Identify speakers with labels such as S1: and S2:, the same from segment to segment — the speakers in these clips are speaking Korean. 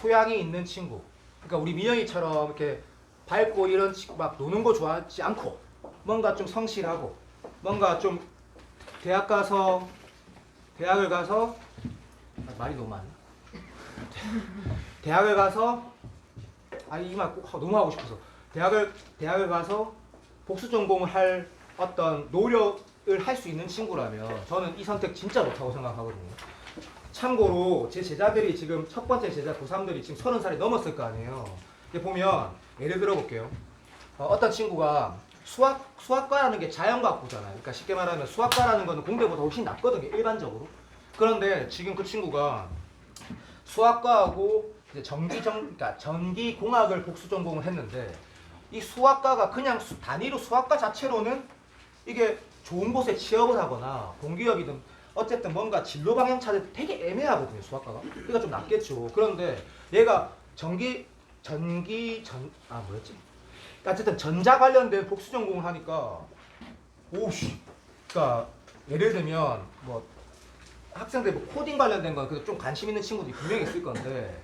S1: 소양이 있는 친구. 그러니까 우리 민영이처럼 이렇게 밝고 이런 친구 막 노는 거 좋아하지 않고 뭔가 좀 성실하고 뭔가 좀 대학을 가서 말이 너무 많아. 대학을 가서 이 말 너무 하고 싶어서 대학을 가서 복수 전공을 할 어떤 노력을 할 수 있는 친구라면 저는 이 선택 진짜 좋다고 생각하거든요. 참고로 제 제자들이 지금 첫 번째 제자 고3들이 지금 30살이 넘었을 거 아니에요. 이제 보면 예를 들어 볼게요. 어떤 친구가 수학과라는 게 자연과학부잖아요. 그러니까 쉽게 말하면 수학과라는 거는 공대보다 훨씬 낫거든요. 일반적으로. 그런데 지금 그 친구가 수학과하고 이제 그러니까 전기공학을 복수 전공을 했는데 이 수학과가 그냥 단위로 수학과 자체로는 이게 좋은 곳에 취업을 하거나 공기업이든 어쨌든 뭔가 진로 방향 찾을 때 되게 애매하거든요. 수학과가. 그러니까 좀 낫겠죠. 그런데 얘가 뭐였지? 어쨌든 전자 관련된 복수 전공을 하니까 오우씨. 그러니까 예를 들면 뭐 학생들 뭐 코딩 관련된 건 좀 관심 있는 친구들이 분명히 있을 건데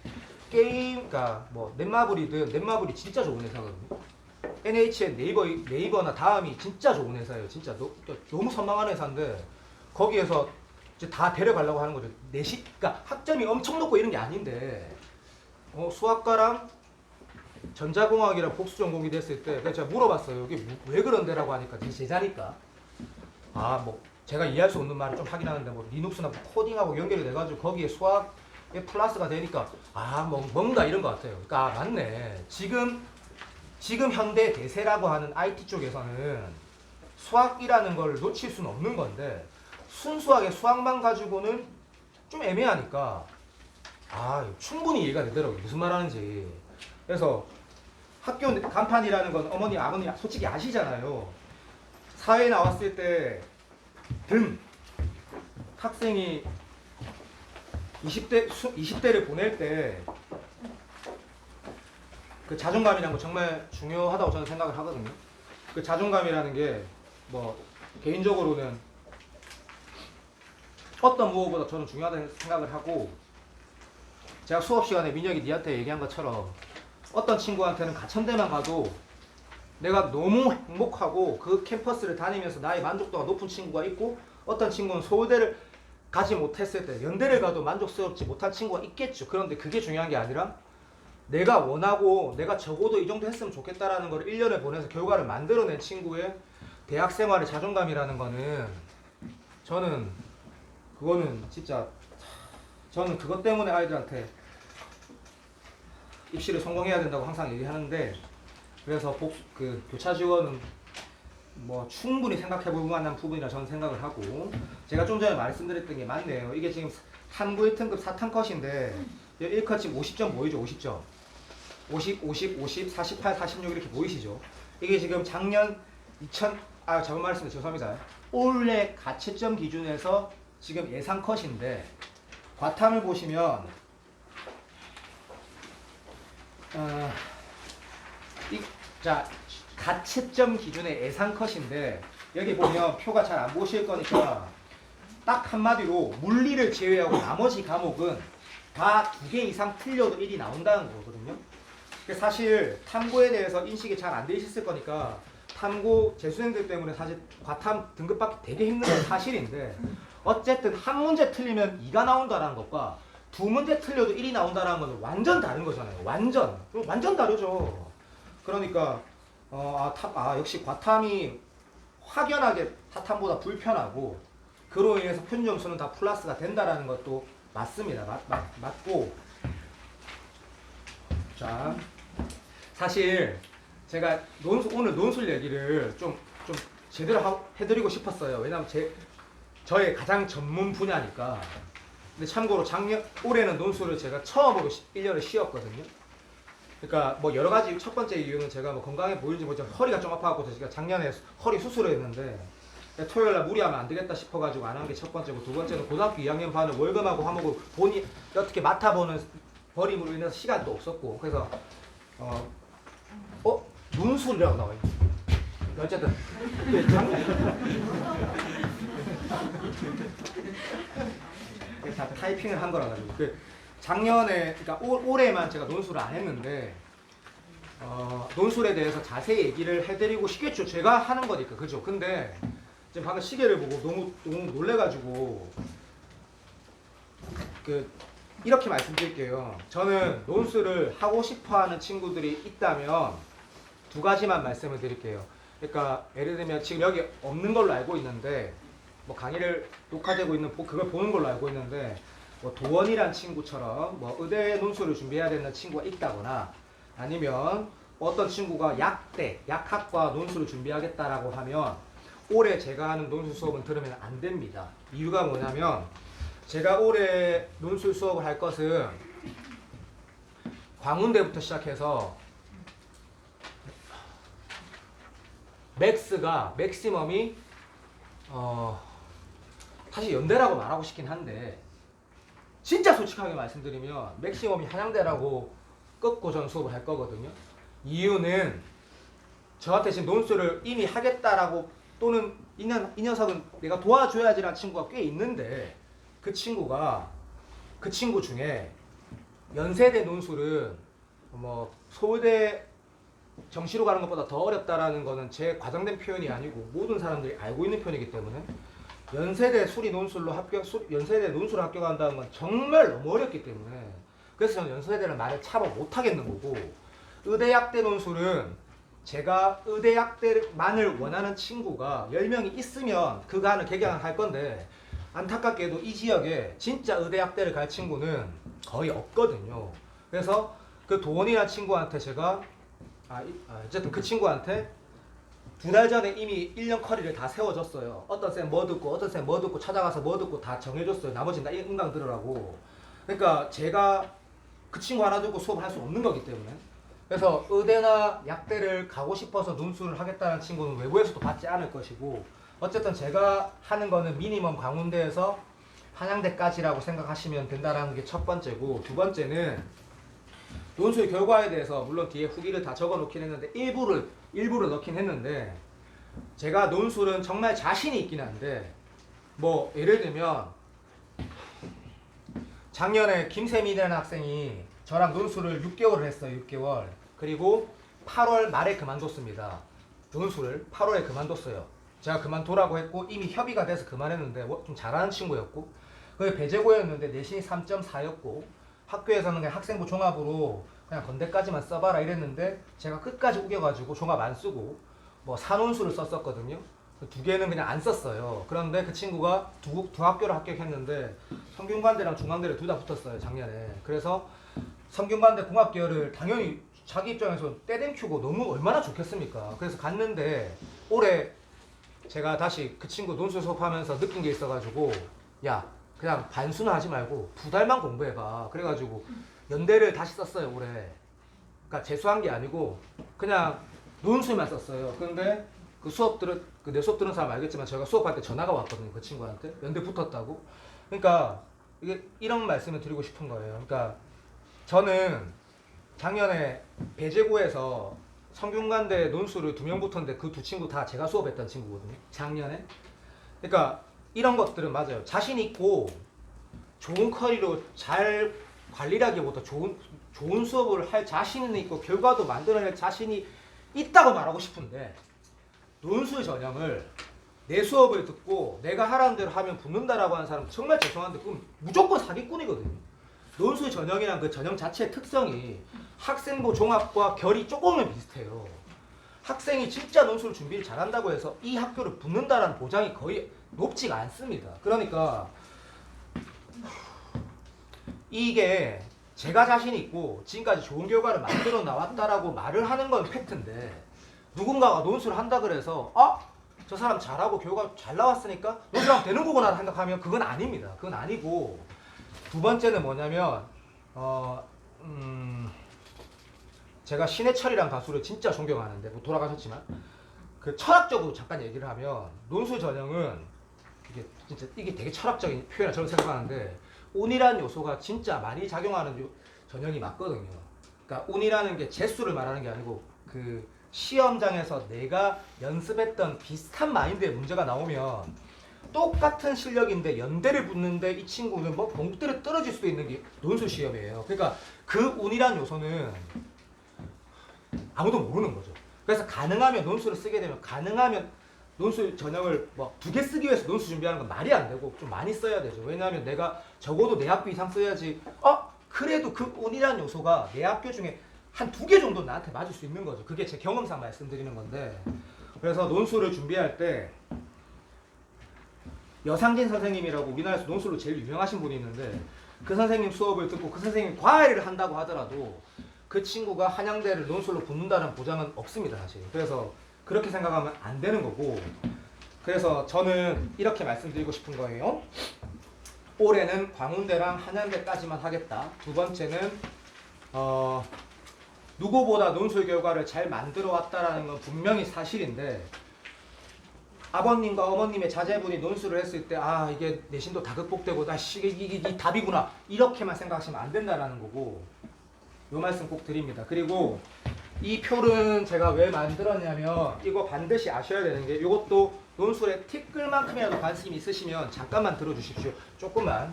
S1: 게임, 그러니까 뭐 넷마블이 진짜 좋은 회사거든요. NHN 네이버나 다음이 진짜 좋은 회사예요. 진짜 너무 선망하는 회사인데 거기에서 이제 다 데려가려고 하는 거죠. 그러니까 학점이 엄청 높고 이런 게 아닌데 수학과랑 전자공학이랑 복수 전공이 됐을 때 제가 물어봤어요. 이게 왜 그런데라고 하니까 제 제자니까 뭐 제가 이해할 수 없는 말을 좀 하긴 하는데 뭐 리눅스나 코딩하고 연결이 돼가지고 거기에 수학에 플러스가 되니까 뭔가 이런 것 같아요. 그러니까 맞네. 지금 현대 대세라고 하는 IT 쪽에서는 수학이라는 걸 놓칠 수는 없는 건데 순수하게 수학만 가지고는 좀 애매하니까 충분히 이해가 되더라고요. 무슨 말 하는지. 그래서 학교 간판이라는 건 어머니 아버님 솔직히 아시잖아요. 사회에 나왔을 때 학생이 20대를 보낼 때 그 자존감이라는 거 정말 중요하다고 저는 생각을 하거든요. 그 자존감이라는 게 뭐 개인적으로는 어떤 무엇보다 저는 중요하다고 생각을 하고 제가 수업 시간에 민혁이 니한테 얘기한 것처럼 어떤 친구한테는 가천대만 가도 내가 너무 행복하고 그 캠퍼스를 다니면서 나의 만족도가 높은 친구가 있고 어떤 친구는 서울대를 가지 못했을 때 연대를 가도 만족스럽지 못한 친구가 있겠죠. 그런데 그게 중요한 게 아니라 내가 원하고 내가 적어도 이 정도 했으면 좋겠다라는 걸 1년을 보내서 결과를 만들어낸 친구의 대학 생활의 자존감이라는 거는 그거는 진짜 저는 그것 때문에 아이들한테 입시를 성공해야 된다고 항상 얘기하는데 그래서 교차 지원은 뭐 충분히 생각해 볼 만한 부분이라 저는 생각을 하고 제가 좀 전에 말씀드렸던 게 맞네요. 이게 지금 3구 1등급 4탄 컷인데 1컷 지금 50점 보이죠? 50점 50, 48, 46 이렇게 보이시죠? 이게 지금 작년 잘못 말했습니다. 죄송합니다. 올해 가채점 기준에서 지금 예상 컷인데 과탐을 보시면 가채점 기준의 예상 컷인데 여기 보면 표가 잘 안 보실 거니까 딱 한마디로 물리를 제외하고 나머지 과목은 다 2개 이상 틀려도 1이 나온다는 거거든요. 사실 탐구에 대해서 인식이 잘 안 돼 있었을 거니까 탐구 재수생들 때문에 사실 과탐 등급받기 되게 힘든 건 사실인데 어쨌든 한 문제 틀리면 2가 나온다는 것과 두 문제 틀려도 1이 나온다는 건 완전 다른 거잖아요. 완전 다르죠. 그러니까 역시 과탐이 확연하게 타탐보다 불편하고 그로 인해서 표준 점수는 다 플러스가 된다라는 것도 맞습니다. 맞고 자 사실 제가 오늘 논술 얘기를 좀 제대로 해드리고 싶었어요. 왜냐면 저의 가장 전문 분야니까. 근데 참고로 올해는 논술을 제가 처음으로 1년을 쉬었거든요. 그러니까 뭐 여러 가지 첫 번째 이유는 제가 뭐 건강해 보이는지 모르지 허리가 좀 아파갖고 제가 작년에 허리 수술을 했는데 토요일 날 무리하면 안 되겠다 싶어가지고 안 한 게 첫 번째고 두 번째는 고등학교 2학년 반을 월급하고 화목을 본인이 어떻게 맡아보는 버림으로 인해서 시간도 없었고 그래서 논술이라고 나와요. 어쨌든 다 타이핑을 한 거라 가지고 작년에 그러니까 올해만 제가 논술을 안 했는데 논술에 대해서 자세히 얘기를 해드리고 싶겠죠. 제가 하는 거니까 그죠. 근데 지금 방금 시계를 보고 너무 놀래가지고 이렇게 말씀드릴게요. 저는 논술을 하고 싶어하는 친구들이 있다면 두 가지만 말씀을 드릴게요. 그러니까 예를 들면 지금 여기 없는 걸로 알고 있는데 뭐 강의를 녹화되고 있는 그걸 보는 걸로 알고 있는데 뭐 도원이란 친구처럼 뭐 의대 논술을 준비해야 되는 친구가 있다거나 아니면 어떤 친구가 약학과 논술을 준비하겠다라고 하면 올해 제가 하는 논술 수업은 들으면 안 됩니다. 이유가 뭐냐면 제가 올해 논술 수업을 할 것은 광운대부터 시작해서 맥시멈이 사실 연대라고 말하고 싶긴 한데 진짜 솔직하게 말씀드리면 맥시멈이 한양대라고 꺾고 전 수업을 할 거거든요. 이유는 저한테 지금 논술을 이미 하겠다라고 또는 이 녀석은 내가 도와줘야지라는 친구가 꽤 있는데 그 친구 중에 연세대 논술은 뭐 서울대 정시로 가는 것보다 더 어렵다라는 거는 제 과장된 표현이 아니고 모든 사람들이 알고 있는 표현이기 때문에 연세대 연세대 논술을 합격한다는 건 정말 너무 어렵기 때문에 그래서 저는 연세대를 말을 차마 못 하겠는 거고 의대약대 논술은 제가 의대약대만을 원하는 친구가 10명이 있으면 그간을 개강을 할 건데 안타깝게도 이 지역에 진짜 의대약대를 갈 친구는 거의 없거든요. 그래서 그 도원이라는 친구한테 제가 어쨌든 그 친구한테 2달 전에 이미 1년 커리를 다 세워줬어요. 어떤 쌤 뭐 듣고 어떤 쌤 뭐 듣고 찾아가서 뭐 듣고 다 정해줬어요. 나머지는 다 인강 들으라고. 그러니까 제가 그 친구 하나 두고 수업을 할 수 없는 거기 때문에 그래서 의대나 약대를 가고 싶어서 논술을 하겠다는 친구는 외부에서도 받지 않을 것이고 어쨌든 제가 하는 거는 미니멈 광운대에서 한양대까지라고 생각하시면 된다라는 게 첫 번째고 두 번째는 논술 결과에 대해서 물론 뒤에 후기를 다 적어 놓긴 했는데 일부를 넣긴 했는데 제가 논술은 정말 자신이 있긴 한데 뭐 예를 들면 작년에 김세민이라는 학생이 저랑 논술을 6개월을 했어요. 6개월. 그리고 8월 말에 그만뒀습니다. 논술을 8월에 그만뒀어요. 제가 그만두라고 했고 이미 협의가 돼서 그만했는데 좀 잘하는 친구였고 그게 배재고였는데 내신이 3.4였고 학교에서는 그냥 학생부 종합으로 그냥 건대까지만 써봐라 이랬는데 제가 끝까지 우겨가지고 종합 안 쓰고 뭐 산논술을 썼었거든요. 두 개는 그냥 안 썼어요. 그런데 그 친구가 두 학교를 합격했는데 성균관대랑 중앙대를 둘 다 붙었어요. 작년에. 그래서 성균관대 공학계열을 당연히 자기 입장에서 떼댐큐고 너무 얼마나 좋겠습니까. 그래서 갔는데 올해 제가 다시 그 친구 논술 수업하면서 느낀 게 있어가지고 야 그냥 반수는 하지 말고 2달만 공부해봐. 그래가지고 연대를 다시 썼어요 올해. 그러니까 재수한 게 아니고 그냥 논술만 썼어요. 그런데 내 수업 들은 사람 알겠지만 제가 수업할 때 전화가 왔거든요. 그 친구한테 연대 붙었다고. 그러니까 이게 이런 말씀을 드리고 싶은 거예요. 그러니까 저는 작년에 배재고에서 성균관대 논술을 2명 붙었는데 그 두 친구 다 제가 수업했던 친구거든요. 작년에. 그러니까 이런 것들은 맞아요. 자신 있고 좋은 커리로 잘 관리라기보다 좋은 수업을 할 자신은 있고 결과도 만들어낼 자신이 있다고 말하고 싶은데 논술 전형을 내 수업을 듣고 내가 하라는 대로 하면 붙는다라고 하는 사람 정말 죄송한데 그럼 무조건 사기꾼이거든요. 논술 전형이란 그 전형 자체의 특성이 학생부 종합과 결이 조금은 비슷해요. 학생이 진짜 논술 준비를 잘한다고 해서 이 학교를 붙는다라는 보장이 거의 높지가 않습니다. 그러니까 이게 제가 자신 있고 지금까지 좋은 결과를 만들어 나왔다라고 말을 하는 건 팩트인데 누군가가 논술을 한다 그래서 저 사람 잘하고 결과 잘 나왔으니까 논술하면 되는 거구나 생각하면 그건 아닙니다. 그건 아니고 두 번째는 뭐냐면 제가 신해철이란 가수를 진짜 존경하는데 뭐 돌아가셨지만 그 철학적으로 잠깐 얘기를 하면 논술 전형은 이게 되게 철학적인 표현이라 저는 생각하는데 운이라는 요소가 진짜 많이 작용하는 전형이 맞거든요. 그러니까 운이라는 게 재수를 말하는 게 아니고 그 시험장에서 내가 연습했던 비슷한 마인드의 문제가 나오면 똑같은 실력인데 연대를 붙는데 이 친구는 뭐 공대를 떨어질 수도 있는 게 논술 시험이에요. 그러니까 그 운이란 요소는 아무도 모르는 거죠. 그래서 가능하면 논술을 쓰게 되면 가능하면 논술 전형을 뭐 2개 쓰기 위해서 논술 준비하는 건 말이 안 되고 좀 많이 써야 되죠. 왜냐하면 내가 적어도 내 학교 이상 써야지 그래도 그 운이란 요소가 내 학교 중에 한 2개 정도 나한테 맞을 수 있는 거죠. 그게 제 경험상 말씀드리는 건데 그래서 논술을 준비할 때 여상진 선생님이라고 우리나라에서 논술로 제일 유명하신 분이 있는데 그 선생님 수업을 듣고 그 선생님이 과외를 한다고 하더라도 그 친구가 한양대를 논술로 붙는다는 보장은 없습니다 사실. 그래서 그렇게 생각하면 안 되는 거고 그래서 저는 이렇게 말씀드리고 싶은 거예요. 올해는 광운대랑 한양대까지만 하겠다. 두 번째는 누구보다 논술 결과를 잘 만들어 왔다라는 건 분명히 사실인데 아버님과 어머님의 자제분이 논술을 했을 때 이게 내신도 다 극복되고 이게 답이구나 이렇게만 생각하시면 안 된다라는 거고 요 말씀 꼭 드립니다. 그리고 이 표는 제가 왜 만들었냐면 이거 반드시 아셔야 되는 게 이것도 논술에 티끌만큼이라도 관심이 있으시면 잠깐만 들어주십시오. 조금만.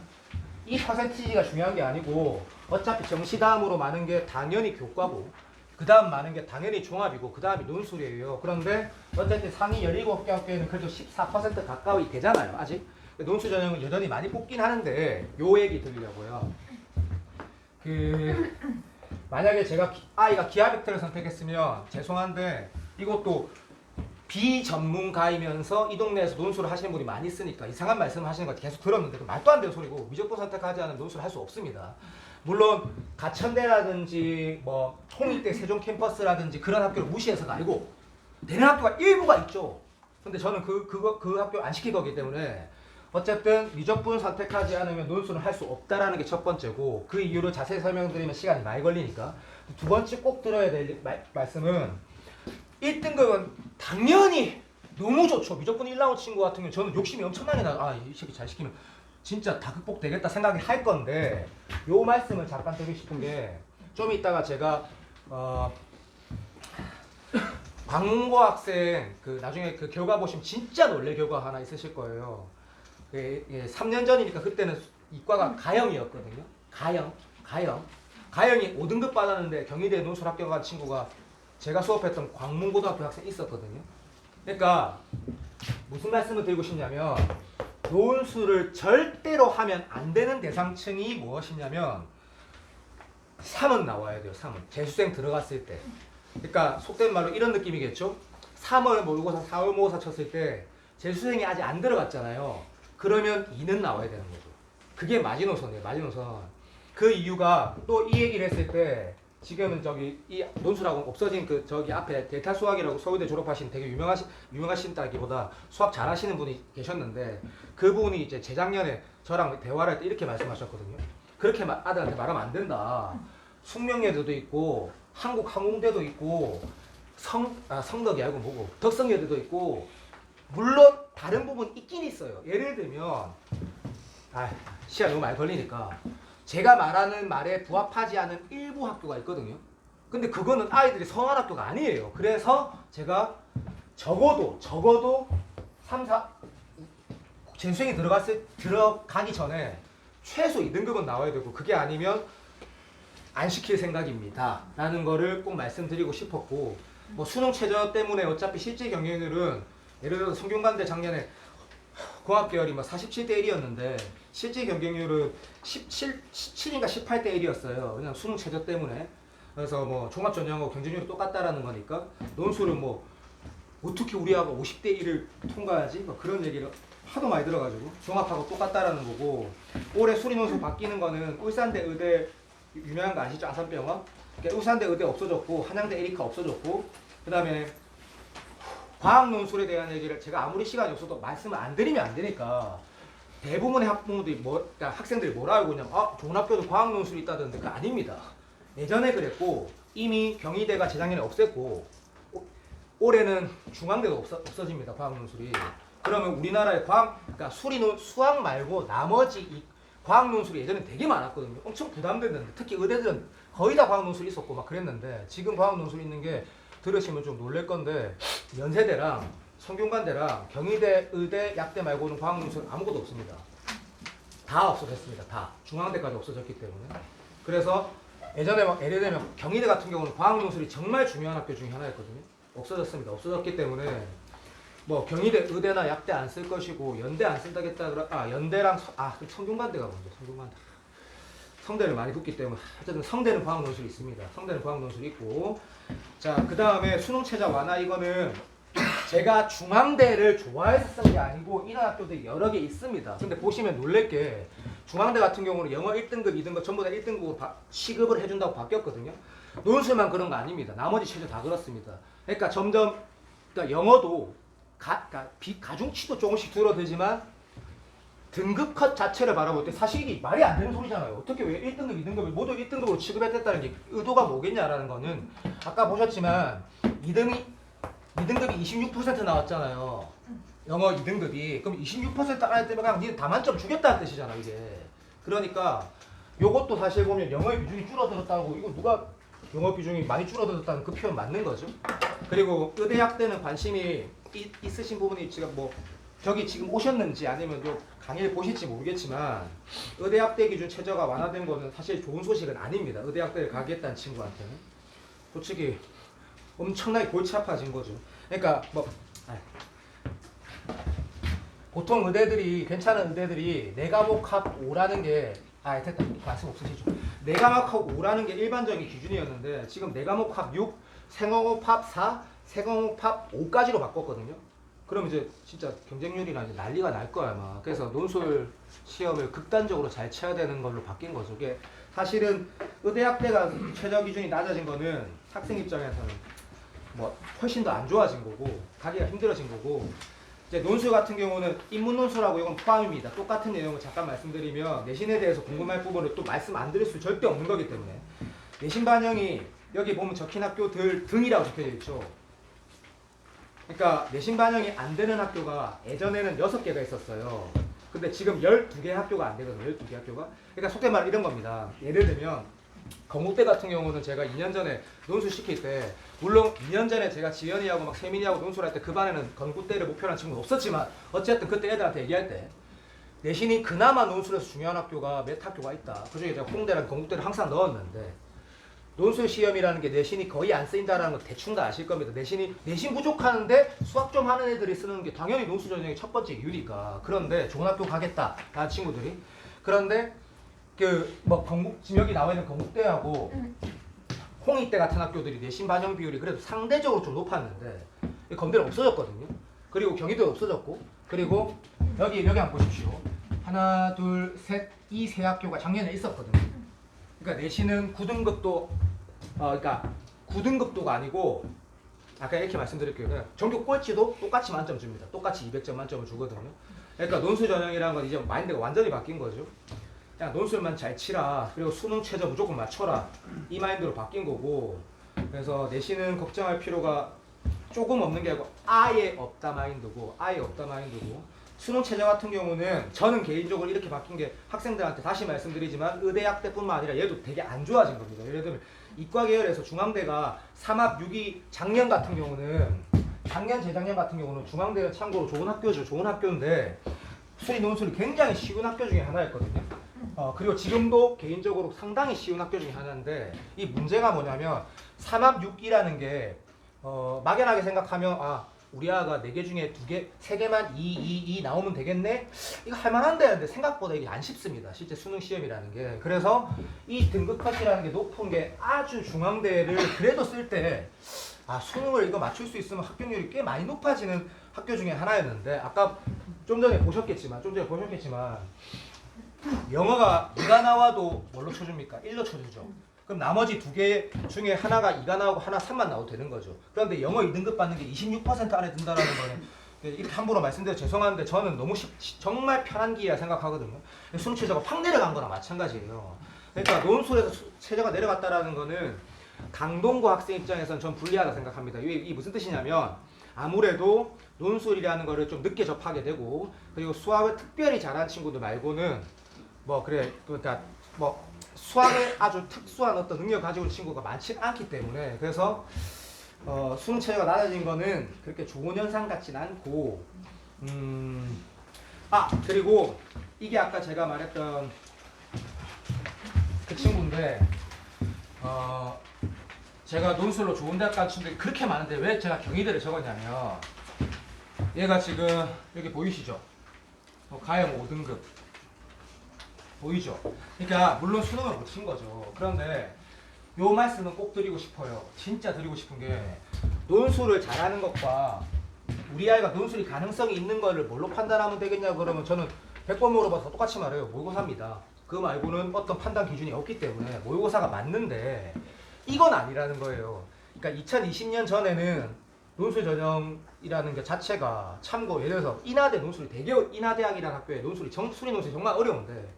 S1: 이 퍼센티지가 중요한 게 아니고 어차피 정시 다음으로 많은 게 당연히 교과고 그 다음 많은 게 당연히 종합이고 그 다음이 논술이에요. 그런데 어쨌든 상위 17개 학교에는 그래도 14% 가까이 되잖아요. 아직. 논술 전형은 여전히 많이 뽑긴 하는데 요 얘기 드리려고요. 만약에 제가 아이가 기하 벡터를 선택했으면 죄송한데 이것도 비전문가이면서 이 동네에서 논술을 하시는 분이 많이 있으니까 이상한 말씀을 하시는 거 계속 들었는데 말도 안 되는 소리고 미적분 선택하지 않은 논술을 할 수 없습니다. 물론 가천대라든지 뭐 통일대 세종 캠퍼스라든지 그런 학교를 무시해서가 아니고 되는 학교가 일부가 있죠. 근데 저는 그 학교 안 시킬 거기 때문에 어쨌든 미적분 선택하지 않으면 논술을 할 수 없다라는 게 첫 번째고 그 이유를 자세히 설명드리면 시간이 많이 걸리니까 두 번째 꼭 들어야 될 말씀은 1등급은 당연히 너무 좋죠. 미적분 1 나온 친구 같은 경우는 저는 욕심이 엄청나게 이 새끼 잘 시키면 진짜 다 극복되겠다 생각이 할 건데 요 말씀을 잠깐 드리고 싶은 게 좀 이따가 제가 광고 학생 나중에 그 결과 보시면 진짜 놀랄 결과 하나 있으실 거예요. 3년 전이니까 그때는 이과가 가형이었거든요. 가형이 5등급 받았는데 경희대 논술 합격한 친구가 제가 수업했던 광문고등학교 학생이 있었거든요. 그러니까 무슨 말씀을 드리고 싶냐면 논술을 절대로 하면 안 되는 대상층이 무엇이냐면 3은 나와야 돼요. 3은 재수생 들어갔을 때. 그러니까 속된 말로 이런 느낌이겠죠. 3월 모의고사 4월 모의고사 쳤을 때 재수생이 아직 안 들어갔잖아요. 그러면 2는 나와야 되는 거죠. 그게 마지노선이에요. 마지노선. 그 이유가 또 이 얘기를 했을 때 지금은 저기 이 논술학원 없어진 저기 앞에 대타 수학이라고 서울대 졸업하신 되게 유명하신다기보다 수학 잘하시는 분이 계셨는데 그분이 이제 재작년에 저랑 대화를 할 때 이렇게 말씀하셨거든요. 그렇게 아들한테 말하면 안 된다. 숙명여대도 있고 한국항공대도 있고 성덕이 아니고 뭐고 덕성여대도 있고 물론 다른 부분 있긴 있어요. 예를 들면 시간 너무 많이 걸리니까 제가 말하는 말에 부합하지 않은 일부 학교가 있거든요. 근데 그거는 아이들이 성한 학교가 아니에요. 그래서 제가 적어도 3, 4 재수생이 들어가기 전에 최소 2등급은 나와야 되고 그게 아니면 안 시킬 생각입니다. 라는 거를 꼭 말씀드리고 싶었고 뭐 수능 최저 때문에 어차피 실제 경쟁률은 예를 들어서 성균관대 작년에 공학계열이 47대 1이었는데 실제 경쟁률은 17인가 18대 1이었어요. 그냥 수능 최저 때문에. 그래서 뭐 종합전형하고 경쟁률이 똑같다라는 거니까 논술은 뭐 어떻게 우리 아가 50대 1을 통과하지? 뭐 그런 얘기를 하도 많이 들어가지고 종합하고 똑같다라는 거고 올해 수리 논술 바뀌는 거는 울산대 의대 유명한 거 아시죠? 아산병원. 그러니까 울산대 의대 없어졌고 한양대 에리카 없어졌고 그 다음에 과학 논술에 대한 얘기를 제가 아무리 시간이 없어도 말씀을 안 드리면 안 되니까 대부분의 학부모들이 그러니까 학생들이 뭐라 알고 있냐면 좋은 학교도 과학 논술이 있다던데 그거 아닙니다. 예전에 그랬고 이미 경희대가 재작년에 없앴고 올해는 중앙대도 없어집니다. 과학 논술이. 그러면 우리나라의 그러니까 수학 말고 나머지 이 과학 논술이 예전에 되게 많았거든요. 엄청 부담됐는데 특히 의대들은 거의 다 과학 논술이 있었고 막 그랬는데 지금 과학 논술이 있는 게 들으시면 좀 놀랄 건데 연세대랑 성균관대랑 경희대, 의대, 약대 말고는 과학논술은 아무것도 없습니다. 다 없어졌습니다. 다. 중앙대까지 없어졌기 때문에. 그래서 예전에 막 예를 들면 경희대 같은 경우는 과학논술이 정말 중요한 학교 중에 하나였거든요. 없어졌습니다. 없어졌기 때문에 뭐 경희대, 의대나 약대 안 쓸 것이고 연대 안 쓴다겠다 그러 연대랑 성균관대가 먼저 성균관대. 성대를 많이 붙기 때문에 어쨌든 성대는 과학논술이 있습니다. 성대는 과학논술이 있고 자 그 다음에 수능 최저 완화 이거는 제가 중앙대를 좋아해서 쓴 게 아니고 이런 학교들이 여러 개 있습니다. 근데 보시면 놀랄 게 중앙대 같은 경우는 영어 1등급, 2등급 전부 다 1등급으로 시급을 해준다고 바뀌었거든요. 논술만 그런 거 아닙니다. 나머지 최저 다 그렇습니다. 그러니까 점점 그러니까 영어도 가중치도 조금씩 줄어들지만 등급 컷 자체를 바라볼 때 사실 이게 말이 안 되는 소리잖아요. 어떻게 왜 1등급, 2등급을 모두 1등급으로 취급했다는 게 의도가 뭐겠냐라는 거는 아까 보셨지만 2등급이 26% 나왔잖아요. 영어 2등급이. 그럼 26% 안에 뜨면 그냥 니는 다 만점 주겠다는 뜻이잖아 이게. 그러니까 요것도 사실 보면 영어의 비중이 줄어들었다고 이거 누가 영어 비중이 많이 줄어들었다는 그 표현 맞는 거죠. 그리고 의대학대는 관심이 있으신 부분이 지금 뭐 저기 지금 오셨는지 아니면 요 강의를 보실지 모르겠지만 의대학대 기준 최저가 완화된 거는 사실 좋은 소식은 아닙니다. 의대학대를 가겠다는 친구한테는 솔직히 엄청나게 골치 아파진 거죠. 그러니까 뭐 보통 의대들이 괜찮은 의대들이 내 과목 합 5라는 게 됐다 말씀 없으시죠. 내 과목 합 5라는 게 일반적인 기준이었는데 지금 내 과목 합 6, 생어업 합 4, 생어업 합 5까지로 바꿨거든요. 그럼 이제 진짜 경쟁률이나 이제 난리가 날 거야 아마. 그래서 논술 시험을 극단적으로 잘 쳐야 되는 걸로 바뀐 거죠. 이게 사실은 의대학대가 최저 기준이 낮아진 거는 학생 입장에서는 뭐 훨씬 더 안 좋아진 거고 가기가 힘들어진 거고 이제 논술 같은 경우는 인문 논술하고 이건 포함입니다. 똑같은 내용을 잠깐 말씀드리면 내신에 대해서 궁금할 부분을 또 말씀 안 드릴 수 절대 없는 거기 때문에 내신 반영이 여기 보면 적힌 학교들 등이라고 적혀져 있죠. 그러니까 내신 반영이 안 되는 학교가 예전에는 6개가 있었어요. 근데 지금 12개 학교가 안 되거든요. 12개 학교가. 그러니까 속된 말 이런 겁니다. 예를 들면 건국대 같은 경우는 제가 2년 전에 논술 시킬 때 물론 2년 전에 제가 지연이하고 막 세민이하고 논술할 때 그 반에는 건국대를 목표로 한 친구는 없었지만 어쨌든 그때 애들한테 얘기할 때 내신이 그나마 논술에서 중요한 학교가 몇 학교가 있다. 그중에 제가 홍대랑 건국대를 항상 넣었는데 논술 시험이라는 게 내신이 거의 안 쓰인다는 거 대충 다 아실 겁니다. 내신 부족하는데 수학 좀 하는 애들이 쓰는 게 당연히 논술 전형의 첫 번째 이유니까. 그런데 좋은 학교 가겠다 라는 친구들이. 그런데 지금 여기 나와 있는 건국대하고 홍익대 같은 학교들이 내신 반영 비율이 그래도 상대적으로 좀 높았는데 건대는 없어졌거든요. 그리고 경희도 없어졌고 그리고 여기 한번 보십시오. 하나, 둘, 셋, 이 세 학교가 작년에 있었거든요. 그러니까 내신은 9등급도 그러니까 9등급도가 아니고 아까 이렇게 말씀드릴게요. 그냥 전교 꼴찌도 똑같이 만점 줍니다. 똑같이 200점 만점을 주거든요. 그러니까 논술 전형이라는 건 이제 마인드가 완전히 바뀐 거죠. 그냥 논술만 잘 치라. 그리고 수능 최저 무조건 맞춰라. 이 마인드로 바뀐 거고. 그래서 내신은 걱정할 필요가 조금 없는 게 아니고 아예 없다 마인드고 수능 최저 같은 경우는 저는 개인적으로 이렇게 바뀐 게 학생들한테 다시 말씀드리지만 의대학대뿐만 아니라 얘도 되게 안 좋아진 겁니다. 예를 들면 이과 계열에서 중앙대가 3합 6이 작년 같은 경우는 재작년 같은 경우는 중앙대는 참고로 좋은 학교죠. 좋은 학교인데 수리 논술이 굉장히 쉬운 학교 중에 하나였거든요. 그리고 지금도 개인적으로 상당히 쉬운 학교 중에 하나인데 이 문제가 뭐냐면 3합 6이라는 게 막연하게 생각하면 우리 아가 4개 중에 3개만 2 나오면 되겠네? 이거 할만한데 근데 생각보다 이게 안 쉽습니다. 실제 수능 시험이라는 게. 그래서 이 등급 컷이라는 게 높은 게 아주 중앙대를 그래도 쓸 때 수능을 이거 맞출 수 있으면 합격률이 꽤 많이 높아지는 학교 중에 하나였는데 아까 좀 전에 보셨겠지만 영어가 2가 나와도 뭘로 쳐줍니까? 1로 쳐주죠. 그럼 나머지 2개 중에 하나가 2가 나오고 하나 3만 나와도 되는 거죠. 그런데 영어 2등급 받는 게 26% 안에 든다는 거는 이렇게 함부로 말씀드려 죄송한데 저는 너무 정말 편한 기회라 생각하거든요. 수능 최저가 확 내려간 거나 마찬가지예요. 그러니까 논술에서 최저가 내려갔다라는 거는 강동고 학생 입장에서는 전 불리하다 생각합니다. 이게 무슨 뜻이냐면 아무래도 논술이라는 거를 좀 늦게 접하게 되고 그리고 수학을 특별히 잘하는 친구들 말고는 수학에 아주 특수한 어떤 능력 가지고 있는 친구가 많지 않기 때문에 그래서 수능 체제가 낮아진 거는 그렇게 좋은 현상 같진 않고 그리고 이게 아까 제가 말했던 그 친구인데 제가 논술로 좋은 대학 간 친구들이 그렇게 많은데 왜 제가 경희대를 적었냐면 얘가 지금 여기 보이시죠? 가형 5등급 보이죠? 그러니까 물론 수능을 못 친 거죠. 그런데 요 말씀은 꼭 드리고 싶어요. 진짜 드리고 싶은 게 논술을 잘하는 것과 우리 아이가 논술이 가능성이 있는 거를 뭘로 판단하면 되겠냐 그러면 저는 100번 물어봐서 똑같이 말해요. 모의고사입니다. 그거 말고는 어떤 판단 기준이 없기 때문에 모의고사가 맞는데 이건 아니라는 거예요. 그러니까 2020년 전에는 논술 전형이라는 게 자체가 참고 예를 들어서 인하대 논술이 되게 인하대학이라는 학교에 논술이 수리 논술이 정말 어려운데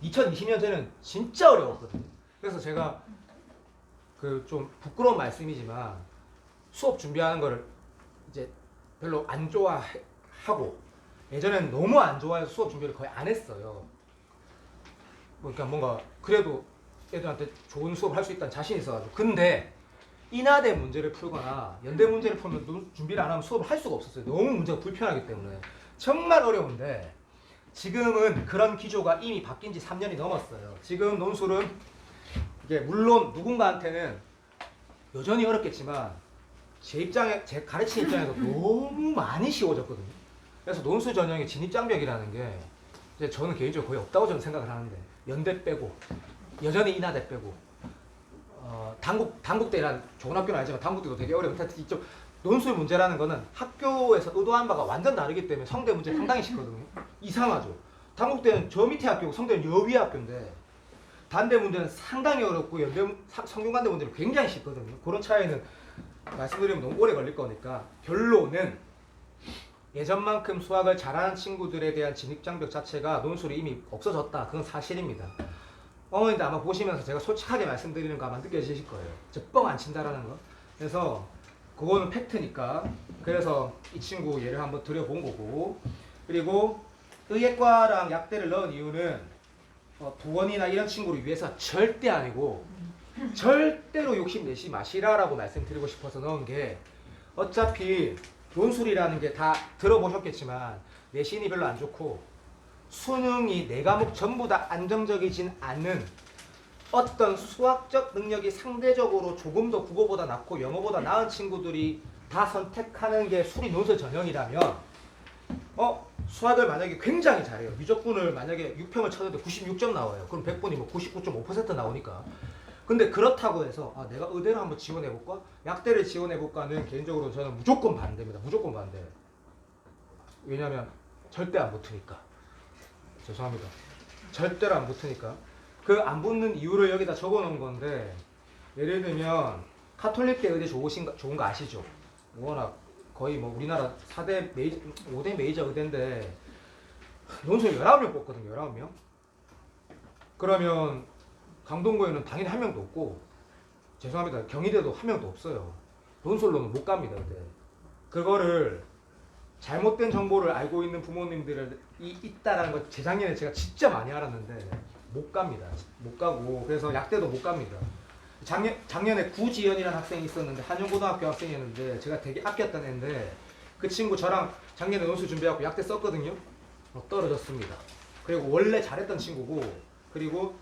S1: 2020년 전에는 진짜 어려웠거든요. 그래서 제가 그 좀 부끄러운 말씀이지만 수업 준비하는 거를 이제 별로 안 좋아하고 예전에는 너무 안 좋아해서 수업 준비를 거의 안 했어요. 그러니까 뭔가 그래도 애들한테 좋은 수업을 할 수 있다는 자신이 있어가지고 근데 인하대 문제를 풀거나 연대 문제를 풀면 준비를 안 하면 수업을 할 수가 없었어요. 너무 문제가 불편하기 때문에 정말 어려운데 지금은 그런 기조가 이미 바뀐 지 3년이 넘었어요. 지금 논술은 이게 물론 누군가한테는 여전히 어렵겠지만 제 가르치는 입장에서 너무 많이 쉬워졌거든요. 그래서 논술 전형의 진입장벽이라는 게 이제 저는 개인적으로 거의 없다고 저는 생각을 하는데 연대 빼고 여전히 인하대 빼고 단국대란 좋은 학교는 아니지만 단국대도 되게 어려운 이쪽 논술 문제라는 거는 학교에서 의도한 바가 완전 다르기 때문에 성대 문제 상당히 쉽거든요. 이상하죠. 단국대는 저 밑에 학교고 성대는 여 위에 학교인데 단대 문제는 상당히 어렵고 성균관대 문제는 굉장히 쉽거든요. 그런 차이는 말씀드리면 너무 오래 걸릴 거니까 결론은 예전만큼 수학을 잘하는 친구들에 대한 진입장벽 자체가 논술이 이미 없어졌다. 그건 사실입니다. 어머니들 아마 보시면서 제가 솔직하게 말씀드리는 거 아마 느껴지실 거예요. 저 뻥 안 친다라는 거. 그래서 그거는 팩트니까. 그래서 이 친구 예를 한번 드려본 거고. 그리고 의예과랑 약대를 넣은 이유는 부원이나 이런 친구를 위해서 절대 아니고 절대로 욕심내지 마시라라고 말씀드리고 싶어서 넣은 게 어차피 논술이라는 게 다 들어보셨겠지만 내신이 별로 안 좋고 수능이 4과목 전부 다 안정적이진 않은 어떤 수학적 능력이 상대적으로 조금 더 국어보다 낮고 영어보다 나은 친구들이 다 선택하는 게 수리 논술 전형이라면 수학을 만약에 굉장히 잘해요. 미적분을 만약에 6평을 쳤는데 96점 나와요. 그럼 100분이 뭐 99.5% 나오니까. 근데 그렇다고 해서 내가 의대를 한번 지원해볼까? 약대를 지원해볼까는 개인적으로 저는 무조건 반대입니다. 무조건 반대. 왜냐면 절대 안 붙으니까. 죄송합니다. 절대로 안 붙으니까. 그 안 붙는 이유를 여기다 적어놓은 건데 예를 들면 카톨릭대 의대 좋은 거 아시죠? 워낙 거의 뭐 우리나라 4대 메이저, 5대 메이저 의대인데 논술 19명 뽑거든요. 19명. 그러면 강동구에는 당연히 한 명도 없고 죄송합니다. 경희대도 한 명도 없어요. 논술로는 못 갑니다. 근데 그거를 잘못된 정보를 알고 있는 부모님들이 있다라는 걸 재작년에 제가 진짜 많이 알았는데 못 갑니다. 못 가고 그래서 약대도 못 갑니다. 작년에 구지연이라는 학생이 있었는데 한영고등학교 학생이었는데 제가 되게 아꼈던 애인데 그 친구 저랑 작년에 논술 준비하고 약대 썼거든요. 떨어졌습니다. 그리고 원래 잘했던 친구고 그리고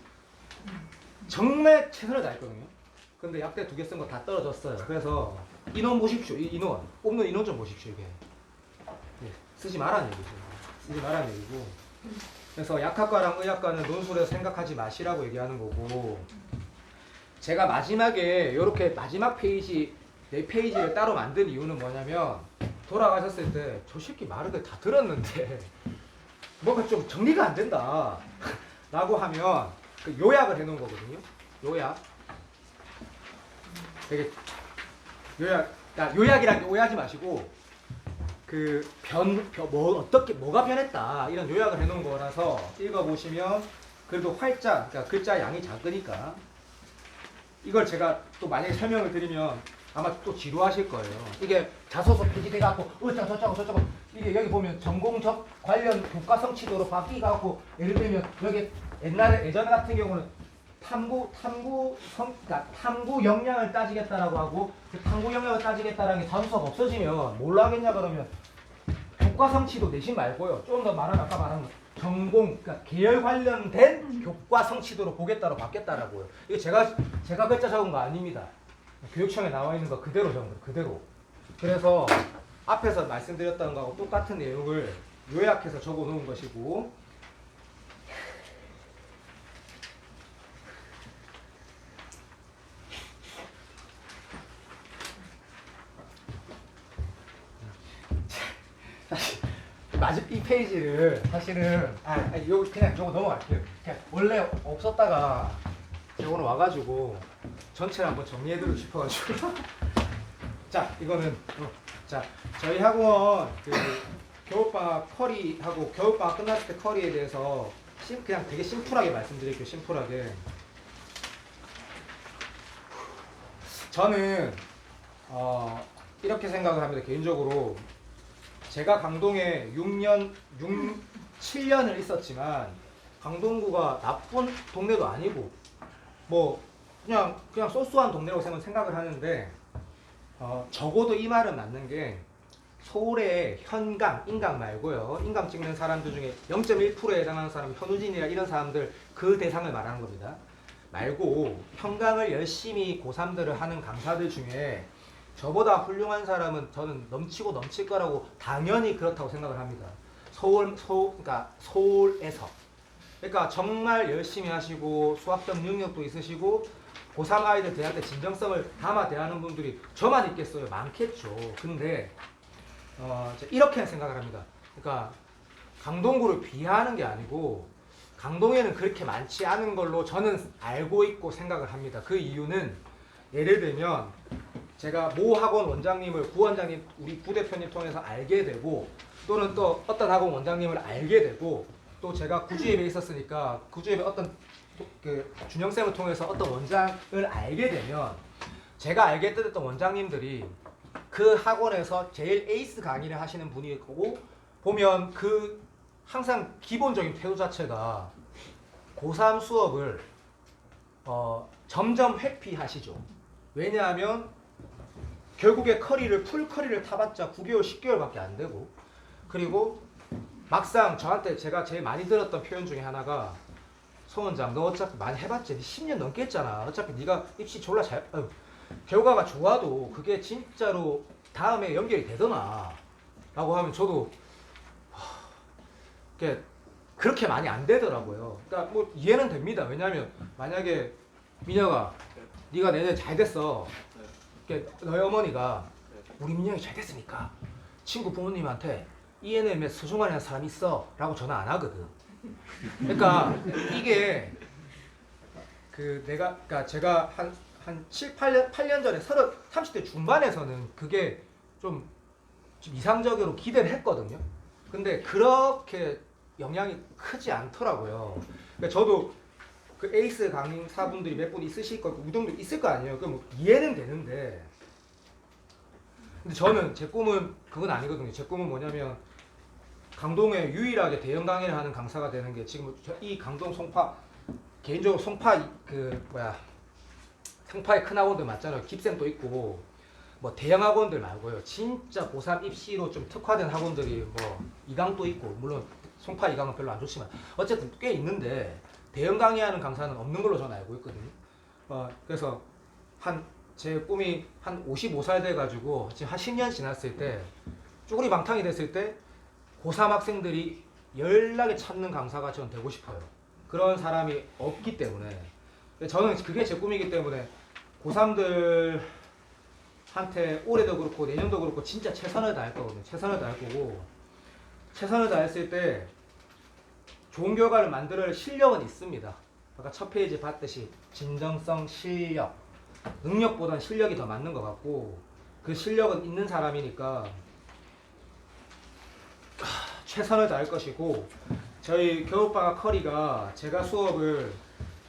S1: 정말 최선을 다했거든요. 근데 약대 2개 쓴 거 다 떨어졌어요. 그래서 인원 보십시오. 인원 뽑는 인원 좀 보십시오. 이게 쓰지 말라는 얘기죠. 쓰지 말라는 얘기고. 그래서 약학과랑 의학과는 논술에서 생각하지 마시라고 얘기하는 거고. 제가 마지막에 이렇게 마지막 페이지 4페이지를 따로 만든 이유는 뭐냐면 돌아가셨을 때 저 새끼 말을 다 들었는데 뭔가 좀 정리가 안 된다 라고 하면 그 요약을 해놓은 거거든요. 요약. 되게 요약이란 게 오해하지 마시고 뭐가 변했다 이런 요약을 해놓은 거라서 읽어보시면 그래도 활자, 그러니까 글자 양이 작으니까 이걸 제가 또 만약에 설명을 드리면 아마 또 지루하실 거예요. 이게 자소서 표지돼갖고 어쩌고 저쩌고 이게 여기 보면 전공적 관련 교과성 치도로 바뀌갖고 예를 들면 여기 예전 같은 경우는 그러니까 탐구 역량을 따지겠다라고 하고 그 탐구 역량을 따지겠다라는 게 다수가 없어지면 뭘로 하겠냐 그러면 교과 성취도 내신 말고요. 좀 더 말하면 아까 말한 거 전공, 그러니까 계열 관련된 교과 성취도로 보겠다로 바뀌었다라고요. 이거 제가 글자 적은 거 아닙니다. 교육청에 나와 있는 거 그대로 적은 거 그대로. 그래서 앞에서 말씀드렸던 거하고 똑같은 내용을 요약해서 적어 놓은 것이고 마지막 이 페이지를 사실은 요 그냥 저거 넘어갈게요. 그냥 원래 없었다가 제가 오늘 와가지고 전체를 한번 정리해드리고 싶어가지고 자 이거는 자 저희 학원 그 겨울방학 커리하고 겨울방학 끝났을 때 커리에 대해서 그냥 되게 심플하게 말씀드릴게요. 심플하게 저는 이렇게 생각을 합니다. 개인적으로 제가 강동에 7년을 있었지만 강동구가 나쁜 동네도 아니고 뭐 그냥 소소한 동네라고 생각을 하는데 적어도 이 말은 맞는 게 서울의 현강, 인강 말고요. 인강 찍는 사람들 중에 0.1%에 해당하는 사람, 현우진이나 이런 사람들 그 대상을 말하는 겁니다. 말고 현강을 열심히 고3들을 하는 강사들 중에 저보다 훌륭한 사람은 저는 넘치고 넘칠 거라고 당연히 그렇다고 생각을 합니다. 그러니까 서울에서. 그러니까 정말 열심히 하시고 수학적 능력도 있으시고 고3 아이들 대할 때 진정성을 담아 대하는 분들이 저만 있겠어요? 많겠죠. 근데 이렇게 생각을 합니다. 그러니까 강동구를 비하하는 게 아니고 강동에는 그렇게 많지 않은 걸로 저는 알고 있고 생각을 합니다. 그 이유는 예를 들면 제가 모 학원 원장님을 부원장님 우리 부대표님 통해서 알게 되고 또는 또 어떤 학원 원장님을 알게 되고 또 제가 구주임에 있었으니까 구주임의 어떤 그 준영쌤을 통해서 어떤 원장을 알게 되면 제가 알게 됐던 원장님들이 그 학원에서 제일 에이스 강의를 하시는 분이고 보면 그 항상 기본적인 태도 자체가 고3 수업을 점점 회피하시죠. 왜냐하면 결국에 풀 커리를 타봤자 9개월, 10개월밖에 안 되고 그리고 막상 저한테 제가 제일 많이 들었던 표현 중에 하나가 송 원장 너 어차피 많이 해봤지 10년 넘게 했잖아. 어차피 네가 입시 졸라 결과가 좋아도 그게 진짜로 다음에 연결이 되더나 라고 하면 저도 그렇게 많이 안 되더라고요. 그러니까 뭐 이해는 됩니다. 왜냐하면 만약에 민혁아 네가 내년에 잘 됐어. 너희 어머니가 우리 민혁이 잘 됐으니까 친구 부모님한테 ENM에 서중환이라는 사람이 있어 라고 전화 안 하거든. 그러니까 이게 그러니까 제가 한 7, 8년 전에 30대 중반에서는 그게 좀 이상적으로 기대를 했거든요. 근데 그렇게 영향이 크지 않더라고요. 그러니까 저도 그 에이스 강사분들이 몇 분 있으실 거고 우동도 있을 거 아니에요. 그럼 이해는 되는데 근데 저는 제 꿈은 그건 아니거든요. 제 꿈은 뭐냐면 강동에 유일하게 대형 강의를 하는 강사가 되는 게 지금 이 강동 송파 개인적으로 송파의 큰 학원들 맞잖아요. 깁쌤도 있고 뭐 대형 학원들 말고요. 진짜 고3 입시로 좀 특화된 학원들이 뭐 이강도 있고 물론 송파 이강은 별로 안 좋지만 어쨌든 꽤 있는데 대형 강의하는 강사는 없는 걸로 저는 알고 있거든요. 그래서 제 꿈이 한 55살 돼가지고 지금 한 10년 지났을 때 쭈구리 방탕이 됐을 때 고3 학생들이 연락에 찾는 강사가 저는 되고 싶어요. 그런 사람이 없기 때문에 저는 그게 제 꿈이기 때문에 고3들한테 올해도 그렇고 내년도 그렇고 진짜 최선을 다할 거거든요. 최선을 다할 거고 최선을 다했을 때 좋은 결과를 만들 실력은 있습니다. 아까 첫 페이지 봤듯이 진정성, 실력, 능력보다는 실력이 더 맞는 것 같고 그 실력은 있는 사람이니까 최선을 다할 것이고 저희 겨울방학 커리가 제가 수업을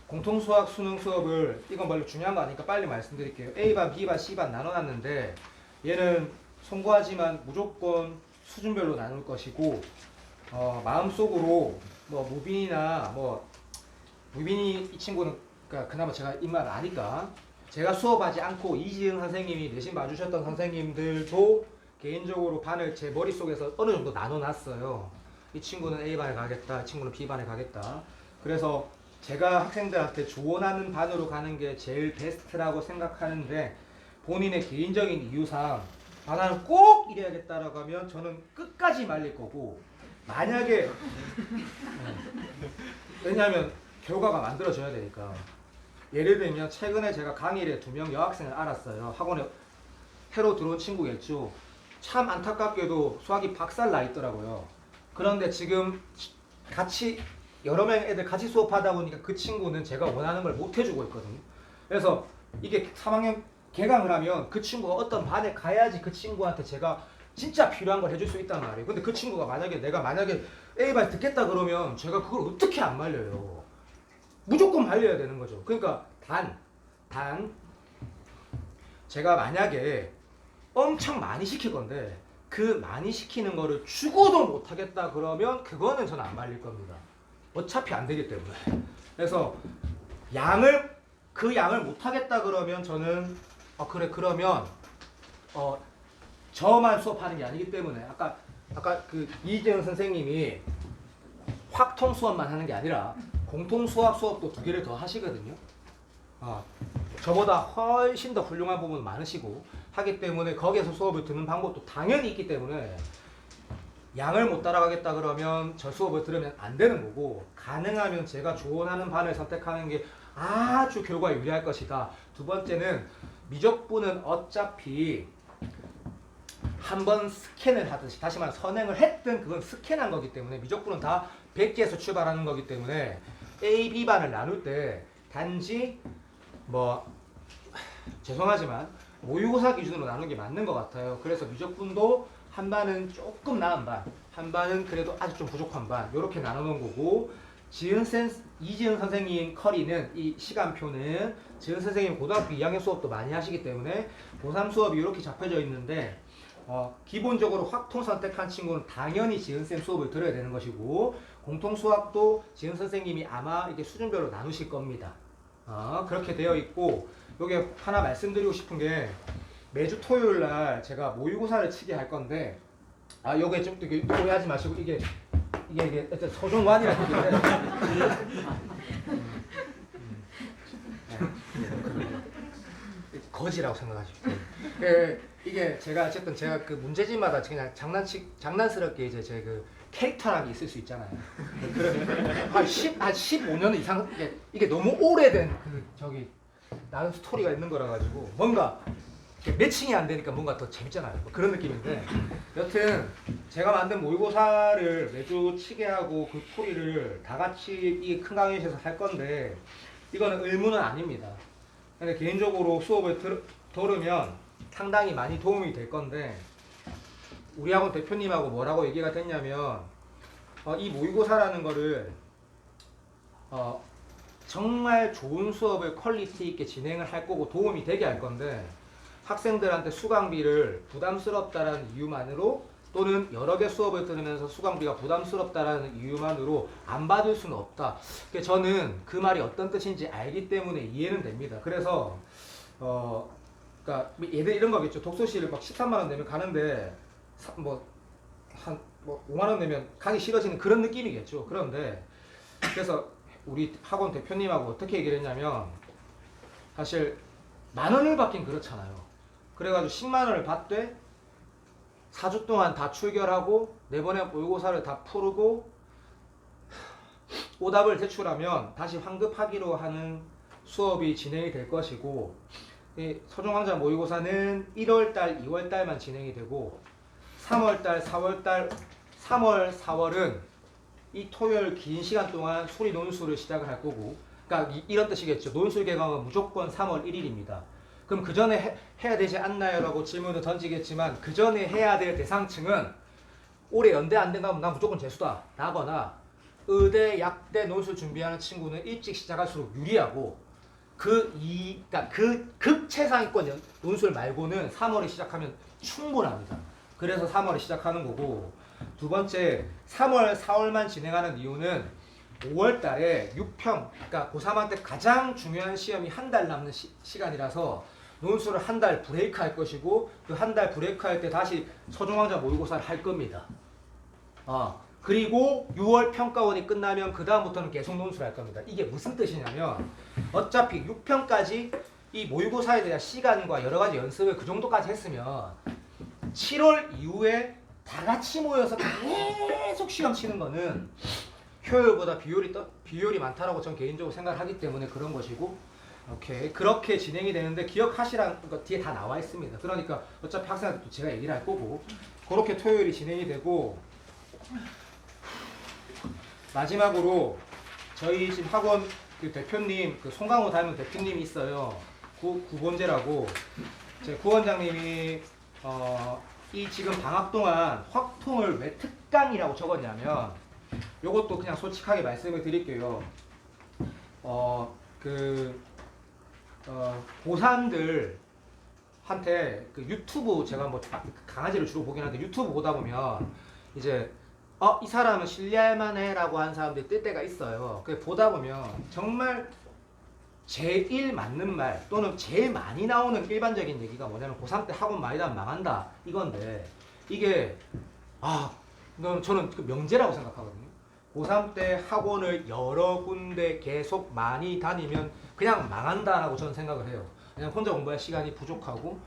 S1: 공통수학, 수능 수업을 이건 별로 중요한 거 아니니까 빨리 말씀드릴게요. A반, B반, C반 나눠놨는데 얘는 송구하지만 무조건 수준별로 나눌 것이고 마음속으로 뭐 무빈이 이 친구는 그러니까 그나마 제가 입맛 아니까 제가 수업하지 않고 이지은 선생님이 대신 봐주셨던 선생님들도 개인적으로 반을 제 머릿속에서 어느 정도 나눠놨어요. 이 친구는 A반에 가겠다, 이 친구는 B반에 가겠다. 그래서 제가 학생들한테 조언하는 반으로 가는 게 제일 베스트라고 생각하는데 본인의 개인적인 이유상 나는 꼭 이래야겠다라고 하면 저는 끝까지 말릴 거고 만약에 왜냐하면 결과가 만들어져야 되니까 예를 들면 최근에 제가 강의를 2명 여학생을 알았어요. 학원에 새로 들어온 친구겠죠. 참 안타깝게도 수학이 박살 나 있더라고요. 그런데 지금 같이 여러 명의 애들 같이 수업하다 보니까 그 친구는 제가 원하는 걸 못 해주고 있거든요. 그래서 이게 3학년 개강을 하면 그 친구가 어떤 반에 가야지 그 친구한테 제가 진짜 필요한 걸 해줄 수 있단 말이에요. 근데 그 친구가 내가 만약에 A반 듣겠다 그러면 제가 그걸 어떻게 안 말려요. 무조건 말려야 되는 거죠. 그러니까 단 제가 만약에 엄청 많이 시킬 건데 그 많이 시키는 거를 죽어도 못 하겠다 그러면 그거는 저는 안 말릴 겁니다. 어차피 안 되기 때문에. 그래서 그 양을 못 하겠다 그러면 저는 그래 그러면 저만 수업하는 게 아니기 때문에 아까 그 이재훈 선생님이 확통 수업만 하는 게 아니라 공통 수업도 2개를 더 하시거든요. 저보다 훨씬 더 훌륭한 부분 많으시고 하기 때문에 거기에서 수업을 듣는 방법도 당연히 있기 때문에 양을 못 따라가겠다 그러면 저 수업을 들으면 안 되는 거고 가능하면 제가 조언하는 반을 선택하는 게 아주 결과에 유리할 것이다. 2번째는 미적분은 어차피 한번 스캔을 하듯이 다시 말해 선행을 했든 그건 스캔한 거기 때문에 미적분은 다 100개에서 출발하는 거기 때문에 A, B반을 나눌 때 단지 죄송하지만 모의고사 기준으로 나누는 게 맞는 것 같아요. 그래서 미적분도 한 반은 조금 나은 반, 한 반은 그래도 아주 좀 부족한 반 이렇게 나눠놓은 거고 이지은 선생님 커리는 이 시간표는 지은 선생님 고등학교 2학년 수업도 많이 하시기 때문에 고3 수업이 이렇게 잡혀져 있는데 기본적으로 확통 선택한 친구는 당연히 지은쌤 수업을 들어야 되는 것이고 공통 수학도 지은 선생님이 아마 이게 수준별로 나누실 겁니다. 그렇게 되어 있고 요게 하나 말씀드리고 싶은 게 매주 토요일 날 제가 모의고사를 치게 할 건데 요게 좀 오해하지 마시고 이게 서종관이라는 얘기인데 거지라고 생각하시고 이게 제가 그 문제집마다 그냥 장난스럽게 이제 제 그 캐릭터라는 게 있을 수 있잖아요. 한 15년 이상 이게 너무 오래된 나는 스토리가 있는 거라 가지고 뭔가 매칭이 안 되니까 뭔가 더 재밌잖아요. 그런 느낌인데 여튼 제가 만든 모의고사를 매주 치게 하고 그 풀이를 다 같이 이 큰 강의실에서 할 건데 이거는 의무는 아닙니다. 근데 개인적으로 수업을 들으면 상당히 많이 도움이 될 건데 우리 학원 대표님하고 뭐라고 얘기가 됐냐면 이 모의고사라는 거를 정말 좋은 수업을 퀄리티 있게 진행을 할 거고 도움이 되게 할 건데 학생들한테 수강비를 부담스럽다라는 이유만으로 또는 여러 개 수업을 들으면서 수강비가 부담스럽다라는 이유만으로 안 받을 수는 없다. 저는 그 말이 어떤 뜻인지 알기 때문에 이해는 됩니다. 그래서 그러니까 예를 이런 거겠죠. 독서실을 막 13만 원 내면 가는데 뭐 5만 원 내면 가기 싫어지는 그런 느낌이겠죠. 그런데 그래서 우리 학원 대표님하고 어떻게 얘기를 했냐면 사실 10,000원을 받긴 그렇잖아요. 그래가지고 10만 원을 받되 4주 동안 다 출결하고 4번의 모의고사를 다 풀고 오답을 제출하면 다시 환급하기로 하는 수업이 진행이 될 것이고 서중왕자 모의고사는 1월달, 2월달만 진행이 되고 3월달, 4월달, 3월, 4월은 이 토요일 긴 시간 동안 소리 논술을 시작을 할 거고 그러니까 이런 뜻이겠죠. 논술 개강은 무조건 3월 1일입니다. 그럼 그 전에 해야 되지 않나요? 라고 질문을 던지겠지만 그 전에 해야 될 대상층은 올해 연대 안 된다면 난 무조건 재수다 라거나 의대, 약대 논술 준비하는 친구는 일찍 시작할수록 유리하고 그러니까 그 극최상위권 논술 말고는 3월에 시작하면 충분합니다. 그래서 3월에 시작하는 거고 2번째 3월, 4월만 진행하는 이유는 5월 달에 6평, 그러니까 고3한테 가장 중요한 시험이 한 달 남는 시간이라서 논술을 한 달 브레이크 할 것이고 그 한 달 브레이크 할 때 다시 서중왕자 모의고사를 할 겁니다. 그리고 6월 평가원이 끝나면 그 다음부터는 계속 논술을 할 겁니다. 이게 무슨 뜻이냐면 어차피 6평까지 이 모의고사에 대한 시간과 여러 가지 연습을 그 정도까지 했으면 7월 이후에 다 같이 모여서 계속 시험 치는 거는 효율보다 비율이 많다라고 전 개인적으로 생각하기 때문에 그런 것이고, 오케이, 그렇게 진행이 되는데 기억하시라는 거 뒤에 다 나와 있습니다. 그러니까 어차피 학생한테도 제가 얘기를 할 거고 그렇게 토요일이 진행이 되고, 마지막으로 저희 지금 학원 그 대표님, 그 송강호 닮은 대표님이 있어요. 구본재라고. 제 구원장님이 이 지금 방학 동안 확통을 왜 특강이라고 적었냐면, 요것도 그냥 솔직하게 말씀을 드릴게요. 고3들한테 그 유튜브, 제가 뭐 강아지를 주로 보긴 하는데 유튜브 보다 보면 이제 이 사람은 신뢰할 만해라고 하는 사람들이 뜰 때가 있어요. 그 보다 보면 정말 제일 맞는 말 또는 제일 많이 나오는 일반적인 얘기가 뭐냐면 고3 때 학원 많이 다면 망한다 이건데, 이게 저는 그 명제라고 생각하거든요. 고3 때 학원을 여러 군데 계속 많이 다니면 그냥 망한다라고 저는 생각을 해요. 그냥 혼자 공부할 시간이 부족하고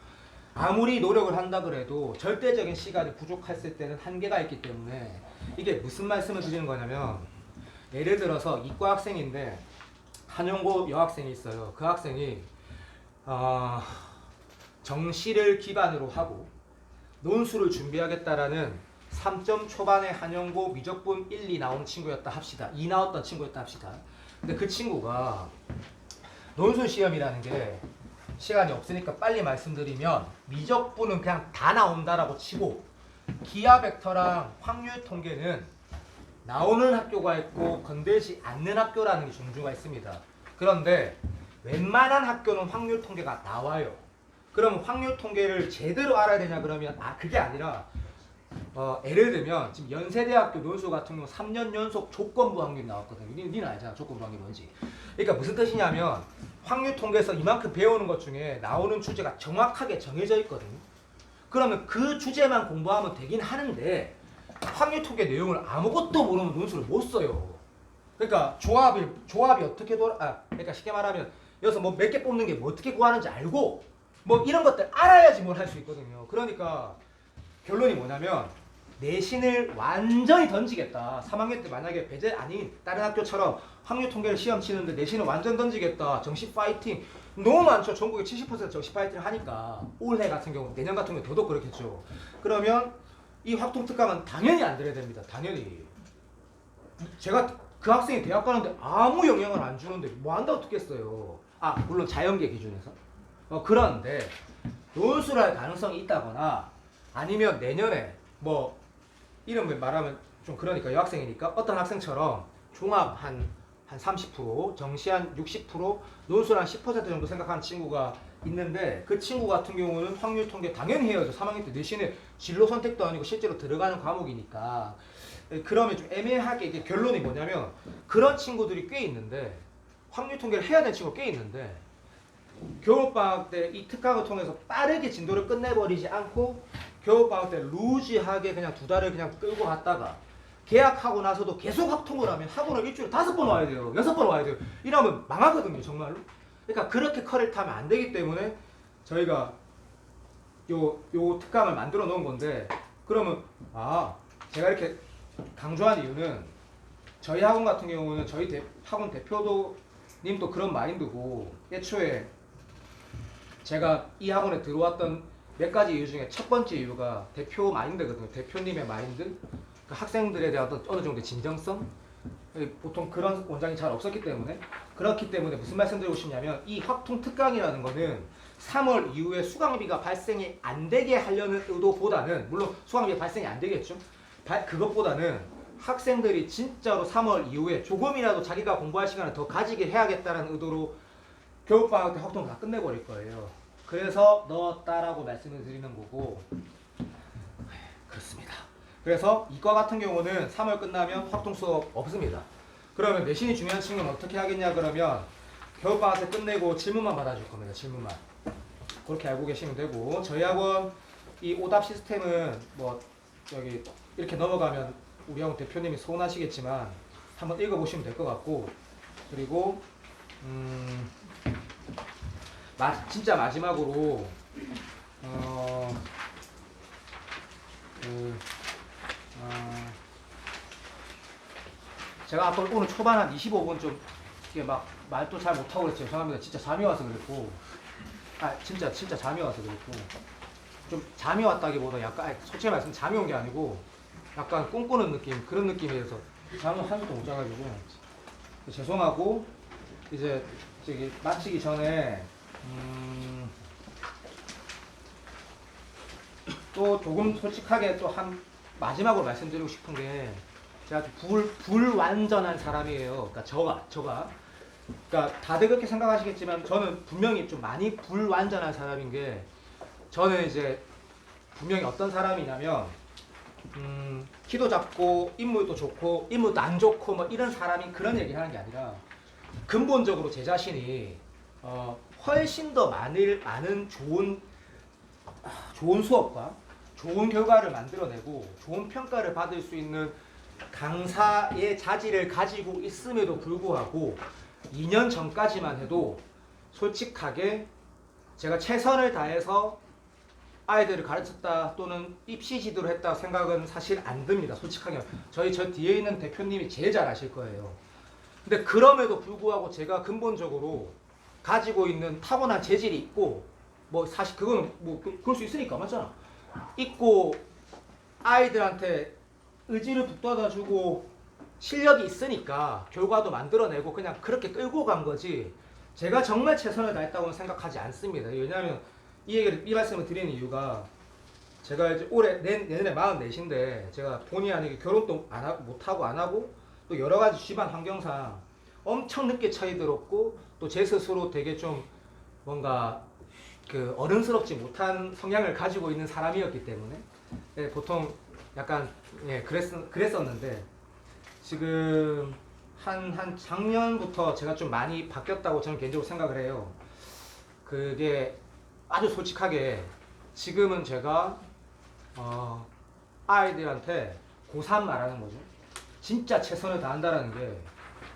S1: 아무리 노력을 한다 그래도 절대적인 시간이 부족했을 때는 한계가 있기 때문에, 이게 무슨 말씀을 드리는 거냐면, 예를 들어서 이과 학생인데 한영고 여학생이 있어요. 그 학생이 정시를 기반으로 하고 논술을 준비하겠다라는 3점 초반에 한영고 미적분 1, 2 나오는 친구였다 합시다. 2 나왔던 친구였다 합시다. 근데 그 친구가 논술 시험이라는 게 시간이 없으니까 빨리 말씀드리면 미적분은 그냥 다 나온다라고 치고 기하 벡터랑 확률 통계는 나오는 학교가 있고 건들지 않는 학교라는 게 종류가 있습니다. 그런데 웬만한 학교는 확률 통계가 나와요. 그럼 확률 통계를 제대로 알아야 되냐 그러면 그게 아니라 예를 들면 지금 연세대학교 논술 같은 경우 3년 연속 조건부 확률이 나왔거든요. 니는 알잖아, 조건부 확률이 뭔지. 그러니까 무슨 뜻이냐면 확률 통계에서 이만큼 배우는 것 중에 나오는 주제가 정확하게 정해져 있거든요. 그러면 그 주제만 공부하면 되긴 하는데 확률 통계 내용을 아무것도 모르면 논술을 못 써요. 그러니까 조합이 어떻게 그러니까 쉽게 말하면 여기서 뭐 몇 개 뽑는 게 뭐 어떻게 구하는지 알고 뭐 이런 것들 알아야지 뭘 할 수 있거든요. 그러니까 결론이 뭐냐면 내신을 완전히 던지겠다. 3학년 때 만약에 배제 아닌 다른 학교처럼 확률 통계를 시험 치는데 내신을 완전 던지겠다. 정시 파이팅. 너무 많죠. 전국에 70% 정시 파이팅을 하니까. 올해 같은 경우, 내년 같은 경우 더더욱 그렇겠죠. 그러면 이 확통 특강은 당연히 안 들어야 됩니다. 당연히. 제가 그 학생이 대학 가는데 아무 영향을 안 주는데 뭐 한다고 듣겠어요. 물론 자연계 기준에서. 그런데 논술을 할 가능성이 있다거나 아니면 내년에 뭐 이름을 말하면 좀 그러니까 여학생이니까 어떤 학생처럼 종합 한 30%, 정시 한 60%, 논술 한 10% 정도 생각하는 친구가 있는데, 그 친구 같은 경우는 확률 통계 당연히 해야죠. 3학년 때 내신에 진로 선택도 아니고 실제로 들어가는 과목이니까. 그러면 좀 애매하게 이게 결론이 뭐냐면 그런 친구들이 꽤 있는데, 확률 통계를 해야 되는 친구가 꽤 있는데 겨울방학 때 이 특강을 통해서 빠르게 진도를 끝내버리지 않고 겨울방학 때 루즈하게 그냥 2달을 그냥 끌고 갔다가 계약하고 나서도 계속 확통을 하면 학원을 일주일에 5번 와야 돼요. 6번 와야 돼요. 이러면 망하거든요, 정말로. 그러니까 그렇게 커리를 타면 안 되기 때문에 저희가 요 특강을 만들어 놓은 건데, 그러면 제가 이렇게 강조한 이유는 저희 학원 같은 경우는 저희 학원 대표도 님도 그런 마인드고, 애초에 제가 이 학원에 들어왔던 몇 가지 이유 중에 첫 번째 이유가 대표 마인드거든요. 대표님의 마인드. 그 학생들에 대한 어느 정도의 진정성. 보통 그런 원장이 잘 없었기 때문에. 그렇기 때문에 무슨 말씀 드리고 싶냐면 이 확통 특강이라는 거는 3월 이후에 수강비가 발생이 안 되게 하려는 의도보다는, 물론 수강비가 발생이 안 되겠죠. 그것보다는 학생들이 진짜로 3월 이후에 조금이라도 자기가 공부할 시간을 더 가지게 해야겠다는 의도로 겨울방학 때 확통 다 끝내버릴 거예요. 그래서 넣었다라고 말씀을 드리는 거고, 그렇습니다. 그래서 이과 같은 경우는 3월 끝나면 확통 수업 없습니다. 그러면 내신이 중요한 친구는 어떻게 하겠냐 그러면 겨울방학 때 끝내고 질문만 받아줄 겁니다. 질문만. 그렇게 알고 계시면 되고 저희 학원 이 오답 시스템은 뭐 여기 이렇게 넘어가면 우리 학원 대표님이 서운하시겠지만 한번 읽어보시면 될 것 같고 그리고 진짜 마지막으로 제가 아까 오늘 초반 한 25분 좀 이게 막 말도 잘 못하고 그랬죠. 죄송합니다. 진짜 잠이 와서 그랬고 진짜 잠이 와서 그랬고 좀 잠이 왔다기보다 약간 솔직히 말씀 잠이 온 게 아니고 약간 꿈꾸는 느낌 그런 느낌이라서 잠을 한숨도 못 자가지고 죄송하고 이제 저기 마치기 전에 또 조금 솔직하게 또 한 마지막으로 말씀드리고 싶은 게 제가 불완전한 사람이에요. 그러니까 저가 그러니까 다들 그렇게 생각하시겠지만 저는 분명히 좀 많이 불완전한 사람인 게 저는 이제 분명히 어떤 사람이냐면 키도 작고 인물도 좋고 인물도 안 좋고 뭐 이런 사람이 그런 얘기를 하는 게 아니라 근본적으로 제 자신이 훨씬 더 많은 좋은 수업과 좋은 결과를 만들어내고 좋은 평가를 받을 수 있는 강사의 자질을 가지고 있음에도 불구하고 2년 전까지만 해도 솔직하게 제가 최선을 다해서 아이들을 가르쳤다 또는 입시 지도를 했다 생각은 사실 안 듭니다. 솔직하게 저 뒤에 있는 대표님이 제일 잘 아실 거예요. 근데 그럼에도 불구하고 제가 근본적으로 가지고 있는 타고난 재질이 있고 뭐 사실 그거는 뭐 그럴 수 있으니까 맞잖아. 있고 아이들한테 의지를 북돋아주고 실력이 있으니까 결과도 만들어내고 그냥 그렇게 끌고 간 거지 제가 정말 최선을 다했다고는 생각하지 않습니다. 왜냐하면 이 말씀을 드리는 이유가 제가 이제 올해 내년에 44인데 제가 본의 아니게 결혼도 못하고 안 하고 또 여러 가지 집안 환경상 엄청 늦게 차이 들었고 또 제 스스로 되게 좀 뭔가 그 어른스럽지 못한 성향을 가지고 있는 사람이었기 때문에 보통 약간 그랬었는데 지금 한 작년부터 제가 좀 많이 바뀌었다고 저는 개인적으로 생각을 해요. 그게 아주 솔직하게 지금은 제가 아이들한테 고3 말하는 거죠. 진짜 최선을 다한다는 게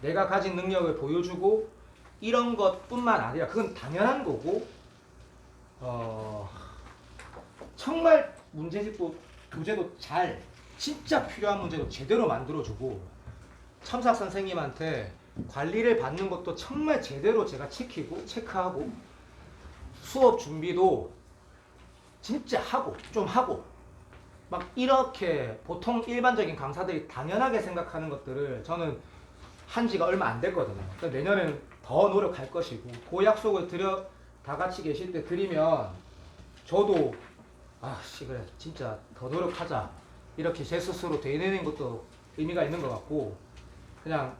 S1: 내가 가진 능력을 보여주고 이런 것뿐만 아니라 그건 당연한 거고 정말 문제집도 교재도 잘 진짜 필요한 문제도 제대로 만들어주고 첨삭 선생님한테 관리를 받는 것도 정말 제대로 제가 체크하고 수업 준비도 진짜 하고 막 이렇게 보통 일반적인 강사들이 당연하게 생각하는 것들을 저는 한 지가 얼마 안 됐거든요. 그러니까 내년에는 더 노력할 것이고 그 약속을 다 같이 계실 때 드리면 저도 그래 진짜 더 노력하자 이렇게 제 스스로 되뇌는 것도 의미가 있는 것 같고 그냥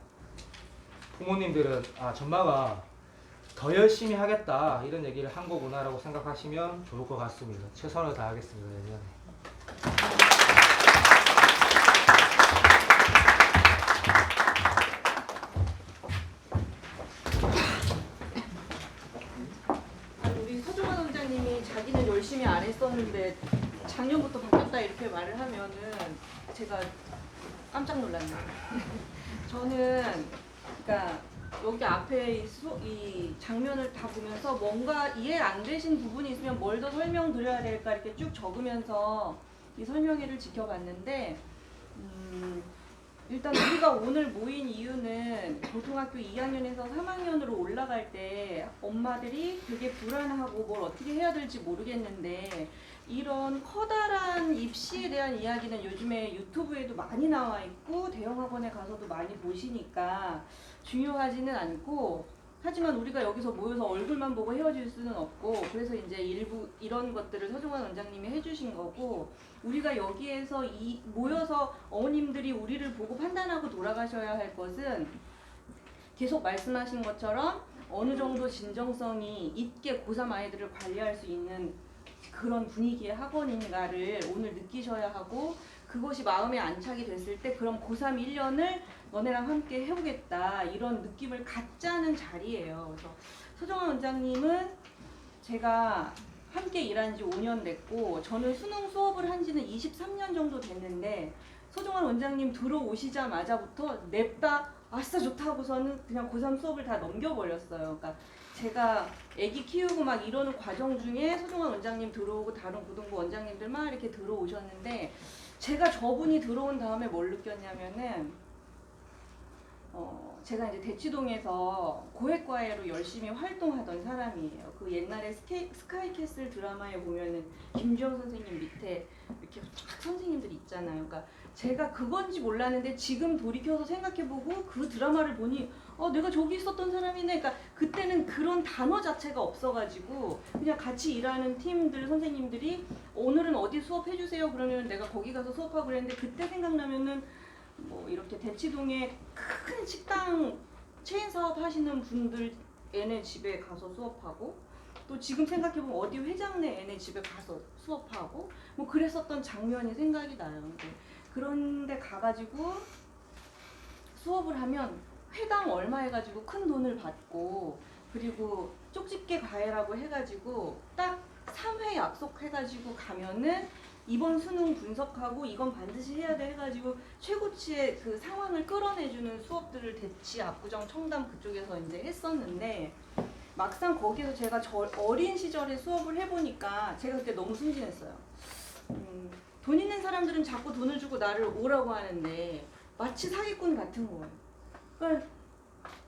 S1: 부모님들은 전마가 더 열심히 하겠다 이런 얘기를 한 거구나라고 생각하시면 좋을 것 같습니다. 최선을 다하겠습니다. 내년에.
S2: 우리 서종환 원장님이 자기는 열심히 안 했었는데 작년부터 바뀌었다 이렇게 말을 하면은 제가 깜짝 놀랐네요. 저는 그러니까 여기 앞에 이 장면을 다 보면서 뭔가 이해 안 되신 부분이 있으면 뭘 더 설명드려야 될까 이렇게 쭉 적으면서 이 설명회를 지켜봤는데 일단 우리가 오늘 모인 이유는 고등학교 2학년에서 3학년으로 올라갈 때 엄마들이 되게 불안하고 뭘 어떻게 해야 될지 모르겠는데 이런 커다란 입시에 대한 이야기는 요즘에 유튜브에도 많이 나와 있고 대형 학원에 가서도 많이 보시니까 중요하지는 않고 하지만 우리가 여기서 모여서 얼굴만 보고 헤어질 수는 없고 그래서 이제 일부 이런 것들을 서종환 원장님이 해주신 거고 우리가 여기에서 모여서 어머님들이 우리를 보고 판단하고 돌아가셔야 할 것은 계속 말씀하신 것처럼 어느 정도 진정성이 있게 고3 아이들을 관리할 수 있는 그런 분위기의 학원인가를 오늘 느끼셔야 하고 그것이 마음에 안착이 됐을 때 그럼 고3 1년을 너네랑 함께 해보겠다 이런 느낌을 갖자는 자리예요. 그래서 서정환 원장님은 제가 함께 일한 지 5년 됐고 저는 수능 수업을 한 지는 23년 정도 됐는데 서정환 원장님 들어오시자마자부터 냅다 아싸 좋다 하고서는 그냥 고3 수업을 다 넘겨버렸어요. 그러니까 제가 애기 키우고 막 이러는 과정 중에 서정환 원장님 들어오고 다른 고등부 원장님들 막 이렇게 들어오셨는데 제가 저분이 들어온 다음에 뭘 느꼈냐면은 제가 이제 대치동에서 고액과외로 열심히 활동하던 사람이에요. 그 옛날에 스카이캐슬 드라마에 보면은 김주영 선생님 밑에 이렇게 쫙 선생님들이 있잖아요. 그러니까 제가 그건지 몰랐는데 지금 돌이켜서 생각해보고 그 드라마를 보니 내가 저기 있었던 사람이네. 그러니까 그때는 그런 단어 자체가 없어가지고 그냥 같이 일하는 팀들 선생님들이 오늘은 어디 수업해주세요. 그러면 내가 거기 가서 수업하고 그랬는데 그때 생각나면은 뭐 이렇게 대치동에 큰 식당 체인 사업 하시는 분들 얘네 집에 가서 수업하고 또 지금 생각해보면 어디 회장네 얘네 집에 가서 수업하고 뭐 그랬었던 장면이 생각이 나요. 그런데 가가지고 수업을 하면 회당 얼마 해가지고 큰 돈을 받고 그리고 쪽집게 과외라고 해가지고 딱 3회 약속해가지고 가면은 이번 수능 분석하고 이건 반드시 해야 돼 해가지고 최고치의 그 상황을 끌어내주는 수업들을 대치, 압구정, 청담 그쪽에서 이제 했었는데 막상 거기서 제가 어린 시절에 수업을 해보니까 제가 그때 너무 순진했어요. 돈 있는 사람들은 자꾸 돈을 주고 나를 오라고 하는데 마치 사기꾼 같은 거예요. 그러니까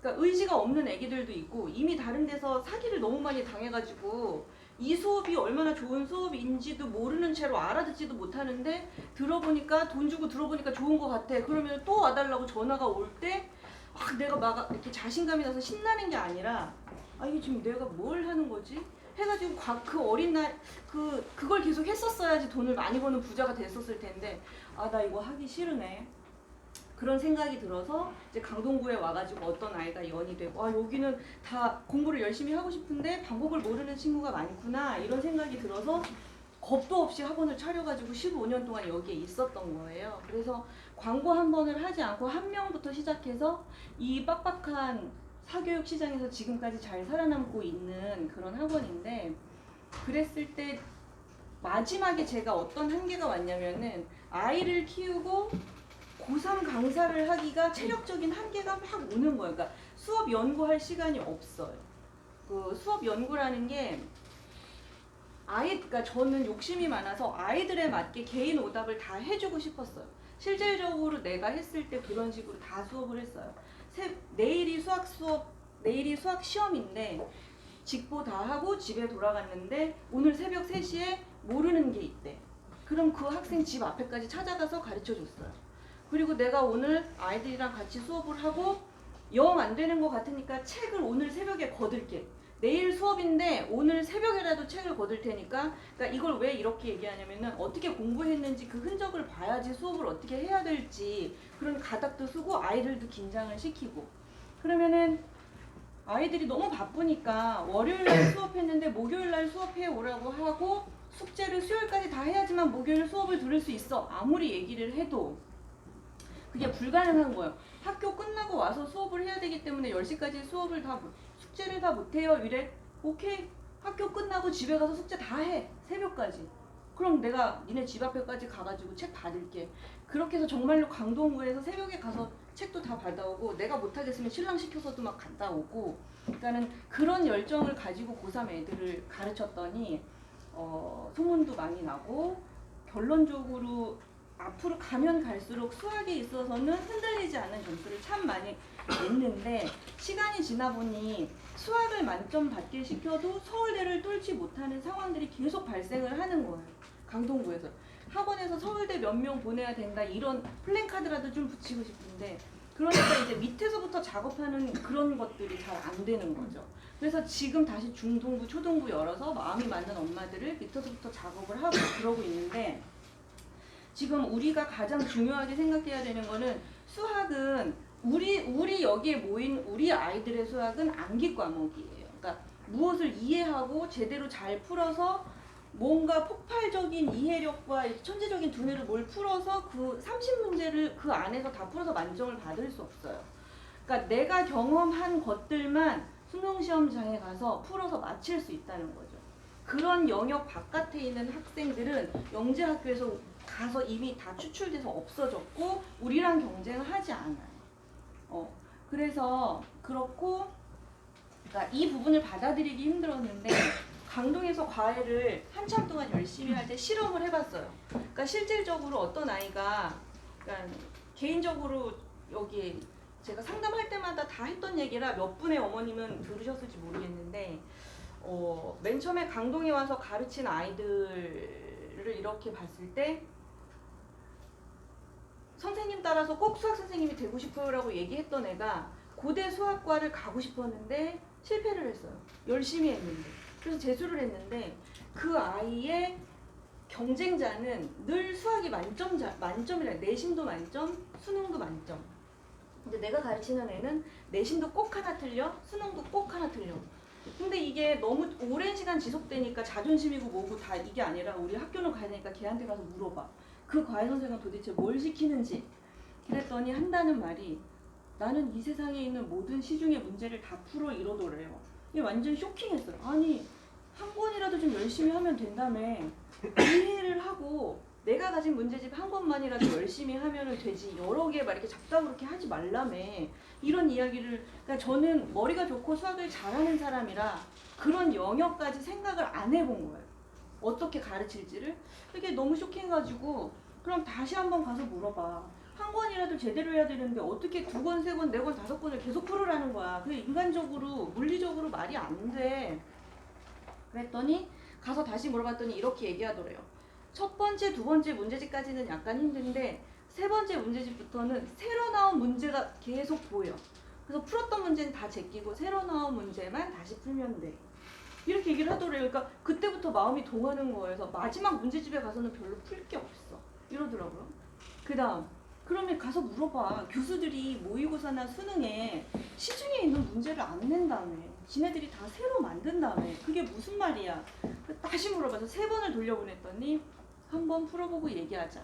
S2: 의지가 없는 애기들도 있고 이미 다른 데서 사기를 너무 많이 당해가지고 이 수업이 얼마나 좋은 수업인지도 모르는 채로 알아듣지도 못하는데 들어보니까 돈 주고 들어보니까 좋은 것 같아. 그러면 또 와달라고 전화가 올 때 내가 막 이렇게 자신감이 나서 신나는 게 아니라 이게 지금 내가 뭘 하는 거지? 해가지고 그 어린 날 그걸 계속 했었어야지 돈을 많이 버는 부자가 됐었을 텐데 나 이거 하기 싫으네. 그런 생각이 들어서 이제 강동구에 와가지고 어떤 아이가 연이 되고 여기는 다 공부를 열심히 하고 싶은데 방법을 모르는 친구가 많구나 이런 생각이 들어서 겁도 없이 학원을 차려가지고 15년 동안 여기에 있었던 거예요. 그래서 광고 한 번을 하지 않고 한 명부터 시작해서 이 빡빡한 사교육 시장에서 지금까지 잘 살아남고 있는 그런 학원인데 그랬을 때 마지막에 제가 어떤 한계가 왔냐면은 아이를 키우고 고3 강사를 하기가 체력적인 한계가 막 오는 거예요. 그러니까 수업 연구할 시간이 없어요. 그 수업 연구라는 게 그러니까 저는 욕심이 많아서 아이들에 맞게 개인 오답을 다 해주고 싶었어요. 실질적으로 내가 했을 때 그런 식으로 다 수업을 했어요. 내일이 수학 시험인데 직보 다 하고 집에 돌아갔는데 오늘 새벽 3시에 모르는 게 있대. 그럼 그 학생 집 앞에까지 찾아가서 가르쳐 줬어요. 그리고 내가 오늘 아이들이랑 같이 수업을 하고 영 안 되는 것 같으니까 책을 오늘 새벽에 거들게. 내일 수업인데 오늘 새벽에라도 책을 거들 테니까 그러니까 이걸 왜 이렇게 얘기하냐면은 어떻게 공부했는지 그 흔적을 봐야지 수업을 어떻게 해야 될지 그런 가닥도 쓰고 아이들도 긴장을 시키고 그러면은 아이들이 너무 바쁘니까 월요일날 수업했는데 목요일날 수업해 오라고 하고 숙제를 수요일까지 다 해야지만 목요일 수업을 들을 수 있어. 아무리 얘기를 해도 그게 불가능한 거예요. 학교 끝나고 와서 수업을 해야 되기 때문에 10시까지 숙제를 다 못해요. 이래. 오케이. 학교 끝나고 집에 가서 숙제 다 해. 새벽까지. 그럼 내가 니네 집 앞에까지 가가지고 책 받을게. 그렇게 해서 정말로 강동구에서 새벽에 가서 책도 다 받아오고 내가 못하겠으면 신랑 시켜서도 막 갔다 오고 그러니까는 그런 열정을 가지고 고3 애들을 가르쳤더니 소문도 많이 나고 결론적으로 앞으로 가면 갈수록 수학에 있어서는 흔들리지 않는 점수를 참 많이 냈는데 시간이 지나 보니 수학을 만점 받게 시켜도 서울대를 뚫지 못하는 상황들이 계속 발생을 하는 거예요. 강동구에서. 학원에서 서울대 몇 명 보내야 된다 이런 플랜카드라도 좀 붙이고 싶은데 그러니까 이제 밑에서부터 작업하는 그런 것들이 잘 안 되는 거죠. 그래서 지금 다시 중동부, 초동부 열어서 마음이 맞는 엄마들을 밑에서부터 작업을 하고 그러고 있는데 지금 우리가 가장 중요하게 생각해야 되는 거는 수학은 우리 여기에 모인 우리 아이들의 수학은 암기 과목이에요. 그러니까 무엇을 이해하고 제대로 잘 풀어서 뭔가 폭발적인 이해력과 천재적인 두뇌를 뭘 풀어서 그 30문제를 그 안에서 다 풀어서 만점을 받을 수 없어요. 그러니까 내가 경험한 것들만 수능 시험장에 가서 풀어서 맞힐 수 있다는 거죠. 그런 영역 바깥에 있는 학생들은 영재학교에서 가서 이미 다 추출돼서 없어졌고 우리랑 경쟁을 하지 않아요. 그래서 그렇고 그러니까 이 부분을 받아들이기 힘들었는데 강동에서 과외를 한참 동안 열심히 할 때 실험을 해봤어요. 그러니까 실질적으로 어떤 아이가 그러니까 개인적으로 여기 제가 상담할 때마다 다 했던 얘기라 몇 분의 어머님은 들으셨을지 모르겠는데 맨 처음에 강동에 와서 가르친 아이들을 이렇게 봤을 때 선생님 따라서 꼭 수학 선생님이 되고 싶어요라고 얘기했던 애가 고대 수학과를 가고 싶었는데 실패를 했어요. 열심히 했는데. 그래서 재수를 했는데 그 아이의 경쟁자는 늘 수학이 만점이라 내신도 만점, 수능도 만점. 근데 내가 가르치는 애는 내신도 꼭 하나 틀려, 수능도 꼭 하나 틀려. 근데 이게 너무 오랜 시간 지속되니까 자존심이고 뭐고 다 이게 아니라 우리 학교는 가야 되니까 걔한테 가서 물어봐. 그 과외 선생은 도대체 뭘 시키는지. 그랬더니 한다는 말이 나는 이 세상에 있는 모든 시중의 문제를 다 풀어 이러더래요. 이게 완전 쇼킹했어요. 아니 한 권이라도 좀 열심히 하면 된다며. 이해를 하고 내가 가진 문제집 한 권만이라도 열심히 하면 되지 여러 개 막 이렇게 잡다그렇게 하지 말라며. 이런 이야기를 그러니까 저는 머리가 좋고 수학을 잘하는 사람이라 그런 영역까지 생각을 안 해본 거예요. 어떻게 가르칠지를. 이게 너무 쇼킹해가지고 그럼 다시 한번 가서 물어봐. 한 권이라도 제대로 해야 되는데 어떻게 2권, 3권, 4권, 5권을 계속 풀으라는 거야. 그게 인간적으로 물리적으로 말이 안 돼. 그랬더니 가서 다시 물어봤더니 이렇게 얘기하더래요. 첫 번째, 두 번째 문제집까지는 약간 힘든데 세 번째 문제집부터는 새로 나온 문제가 계속 보여. 그래서 풀었던 문제는 다 제끼고 새로 나온 문제만 다시 풀면 돼. 이렇게 얘기를 하더래요. 그러니까 그때부터 마음이 동하는 거예요. 그래서 마지막 문제집에 가서는 별로 풀 게 없어. 이러더라고요. 그 다음 그러면 가서 물어봐. 교수들이 모의고사나 수능에 시중에 있는 문제를 안 낸다며. 지네들이 다 새로 만든다며. 그게 무슨 말이야. 다시 물어봐서 3번을 돌려보냈더니 한번 풀어보고 얘기하자.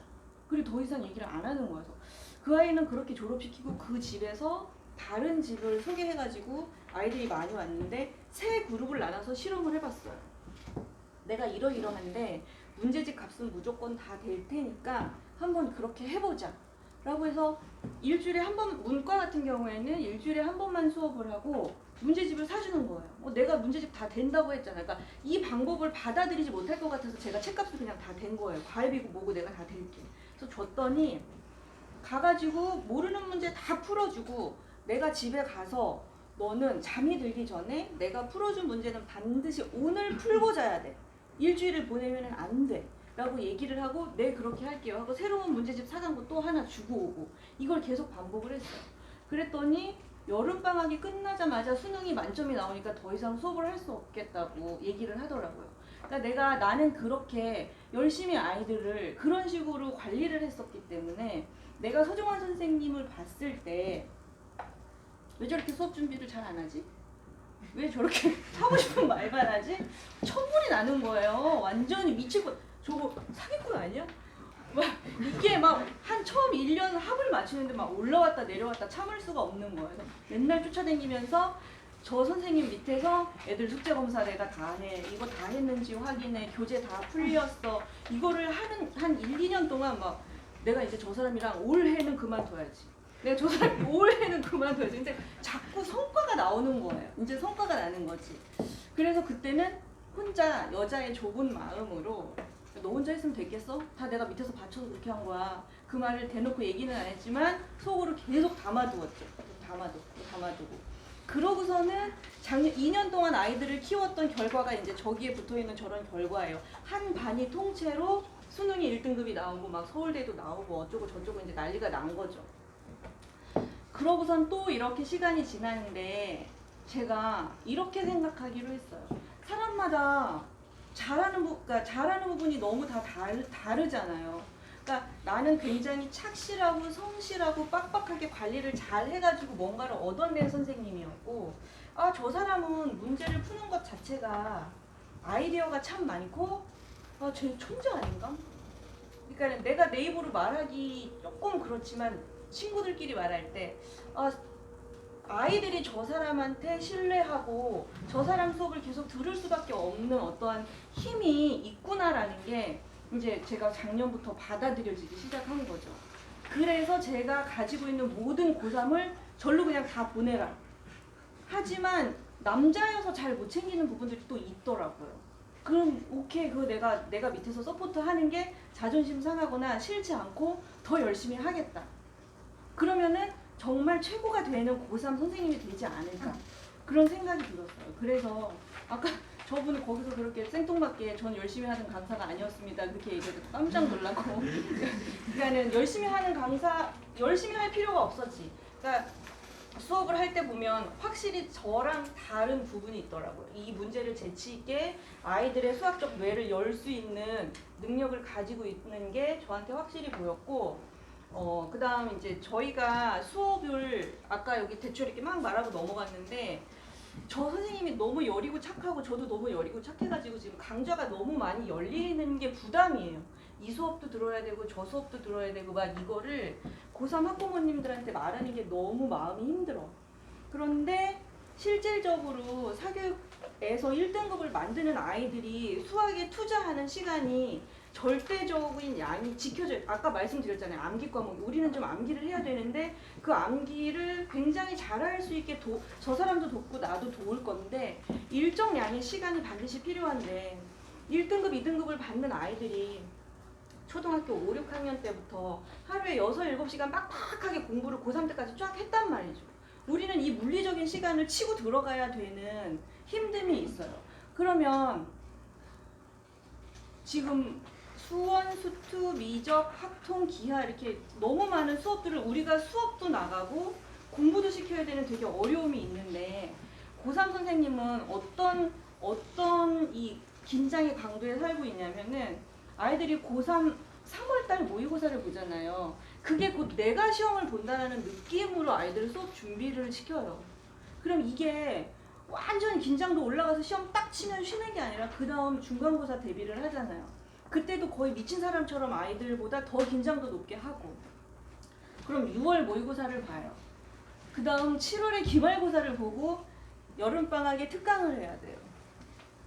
S2: 그리고 더 이상 얘기를 안 하는 거예요. 그 아이는 그렇게 졸업시키고 그 집에서 다른 집을 소개해가지고 아이들이 많이 왔는데 세 그룹을 나눠서 실험을 해봤어요. 내가 이러이러한데 문제집 값은 무조건 다 될 테니까 한번 그렇게 해보자 라고 해서 일주일에 한 번, 문과 같은 경우에는 일주일에 한 번만 수업을 하고 문제집을 사주는 거예요. 내가 문제집 다 된다고 했잖아. 그러니까 이 방법을 받아들이지 못할 것 같아서 제가 책값을 그냥 다 댄 거예요. 과외비고 뭐고 내가 다 댈게. 그래서 줬더니 가가지고 모르는 문제 다 풀어주고 내가 집에 가서 너는 잠이 들기 전에 내가 풀어준 문제는 반드시 오늘 풀고 자야 돼. 일주일을 보내면 안 돼. 라고 얘기를 하고 네 그렇게 할게요 하고 새로운 문제집 사장고 또 하나 주고 오고 이걸 계속 반복을 했어요. 그랬더니 여름방학이 끝나자마자 수능이 만점이 나오니까 더 이상 수업을 할 수 없겠다고 얘기를 하더라고요. 그러니까 나는 그렇게 열심히 아이들을 그런 식으로 관리를 했었기 때문에 내가 서정환 선생님을 봤을 때 왜 저렇게 수업 준비를 잘 안 하지? 왜 저렇게 하고 싶은 말만 하지? 천불이 나는 거예요. 완전히 미치고 저거 사기꾼 아니야? 막 이게 막 한 처음 1년 합을 맞추는데 막 올라왔다 내려왔다 참을 수가 없는 거예요. 맨날 쫓아다니면서 저 선생님 밑에서 애들 숙제 검사 내가 다 해. 이거 다 했는지 확인해. 교재 다 풀렸어. 이거를 하는 한 1, 2년 동안 막 내가 이제 저 사람이랑 올해는 그만둬야지. 내가 저 사람이 올해는 그만둬야지. 근데 자꾸 성과가 나오는 거예요. 이제 성과가 나는 거지. 그래서 그때는 혼자 여자의 좁은 마음으로 너 혼자 했으면 됐겠어? 다 내가 밑에서 받쳐서 그렇게 한 거야. 그 말을 대놓고 얘기는 안 했지만 속으로 계속 담아두었죠. 담아두고. 그러고서는 작년 2년 동안 아이들을 키웠던 결과가 이제 저기에 붙어있는 저런 결과예요. 한 반이 통째로 수능에 1등급이 나오고 막 서울대도 나오고 어쩌고 저쩌고 이제 난리가 난 거죠. 그러고선 또 이렇게 시간이 지나는데 제가 이렇게 생각하기로 했어요. 사람마다 잘하는 부분이 너무 다 다르잖아요. 그러니까 나는 굉장히 착실하고 성실하고 빡빡하게 관리를 잘 해가지고 뭔가를 얻어낸 선생님이었고 저 사람은 문제를 푸는 것 자체가 아이디어가 참 많고 쟤 천재 아닌가? 그러니까 내가 내 입으로 말하기 조금 그렇지만 친구들끼리 말할 때 아이들이 저 사람한테 신뢰하고 저 사람 수업을 계속 들을 수밖에 없는 어떠한 힘이 있구나라는 게 이제 제가 작년부터 받아들여지기 시작한 거죠. 그래서 제가 가지고 있는 모든 고3을 절로 그냥 다 보내라. 하지만 남자여서 잘 못 챙기는 부분들이 또 있더라고요. 그럼 오케이, 그거 내가 밑에서 서포트 하는 게 자존심 상하거나 싫지 않고 더 열심히 하겠다. 그러면은 정말 최고가 되는 고3 선생님이 되지 않을까, 그런 생각이 들었어요. 그래서 아까 저분이 거기서 그렇게 생뚱맞게 전 열심히 하는 강사가 아니었습니다 그렇게 얘기해서 깜짝 놀라고 그러니까는 열심히 하는 강사, 열심히 할 필요가 없었지. 그러니까 수업을 할 때 보면 확실히 저랑 다른 부분이 있더라고요. 이 문제를 재치 있게 아이들의 수학적 뇌를 열 수 있는 능력을 가지고 있는 게 저한테 확실히 보였고, 그 다음 이제 저희가 수업을 아까 여기 대충 이렇게 막 말하고 넘어갔는데, 저 선생님이 너무 여리고 착하고 저도 너무 여리고 착해가지고 지금 강좌가 너무 많이 열리는 게 부담이에요. 이 수업도 들어야 되고 저 수업도 들어야 되고 막 이거를 고3 학부모님들한테 말하는 게 너무 마음이 힘들어. 그런데 실질적으로 사교육에서 1등급을 만드는 아이들이 수학에 투자하는 시간이 절대적인 양이 지켜져요. 아까 말씀드렸잖아요. 암기 과목. 우리는 좀 암기를 해야 되는데 그 암기를 굉장히 잘할 수 있게 저 사람도 돕고 나도 도울 건데 일정 양의 시간이 반드시 필요한데 1등급, 2등급을 받는 아이들이 초등학교 5, 6학년 때부터 하루에 6, 7시간 빡빡하게 공부를 고3 때까지 쫙 했단 말이죠. 우리는 이 물리적인 시간을 치고 들어가야 되는 힘듦이 있어요. 그러면 지금 수원, 수투, 미적, 학통, 기하 이렇게 너무 많은 수업들을 우리가 수업도 나가고 공부도 시켜야 되는 되게 어려움이 있는데 고3 선생님은 어떤 이 긴장의 강도에 살고 있냐면은 아이들이 고3 3월달 모의고사를 보잖아요. 그게 곧 내가 시험을 본다는 느낌으로 아이들 수업 준비를 시켜요. 그럼 이게 완전 긴장도 올라가서 시험 딱 치면 쉬는 게 아니라 그 다음 중간고사 대비를 하잖아요. 그때도 거의 미친 사람처럼 아이들보다 더 긴장도 높게 하고, 그럼 6월 모의고사를 봐요. 그 다음 7월에 기말고사를 보고 여름방학에 특강을 해야 돼요.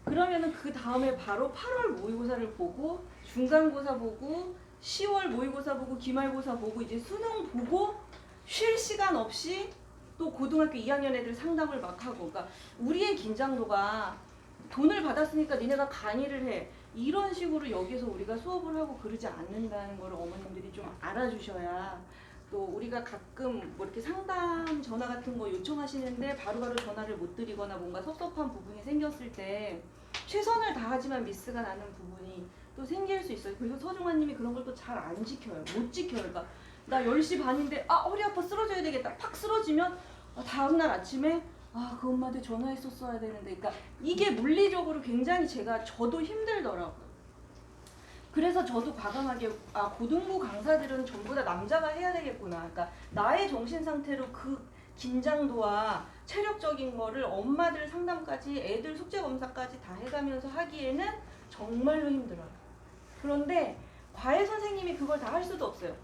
S2: 그러면은 그 다음에 바로 8월 모의고사를 보고 중간고사 보고 10월 모의고사 보고 기말고사 보고 이제 수능 보고 쉴 시간 없이 또 고등학교 2학년 애들 상담을 막 하고, 그러니까 우리의 긴장도가 돈을 받았으니까 니네가 강의를 해 이런 식으로 여기서 우리가 수업을 하고 그러지 않는다는 걸 어머님들이 좀 알아주셔야, 또 우리가 가끔 뭐 이렇게 상담 전화 같은 거 요청하시는데 바로바로 전화를 못 드리거나 뭔가 섭섭한 부분이 생겼을 때 최선을 다하지만 미스가 나는 부분이 또 생길 수 있어요. 그리고 서중환님이 그런 걸 또 잘 안 지켜요. 못 지켜요. 그러니까 나 10시 반인데 허리 아파 쓰러져야 되겠다. 팍 쓰러지면 다음날 아침에 그 엄마한테 전화했었어야 되는데, 그러니까 이게 물리적으로 굉장히 저도 힘들더라고요. 그래서 저도 과감하게 고등부 강사들은 전부 다 남자가 해야 되겠구나. 그러니까 나의 정신 상태로 그 긴장도와 체력적인 거를 엄마들 상담까지 애들 숙제 검사까지 다 해가면서 하기에는 정말로 힘들어요. 그런데 과외 선생님이 그걸 다 할 수도 없어요.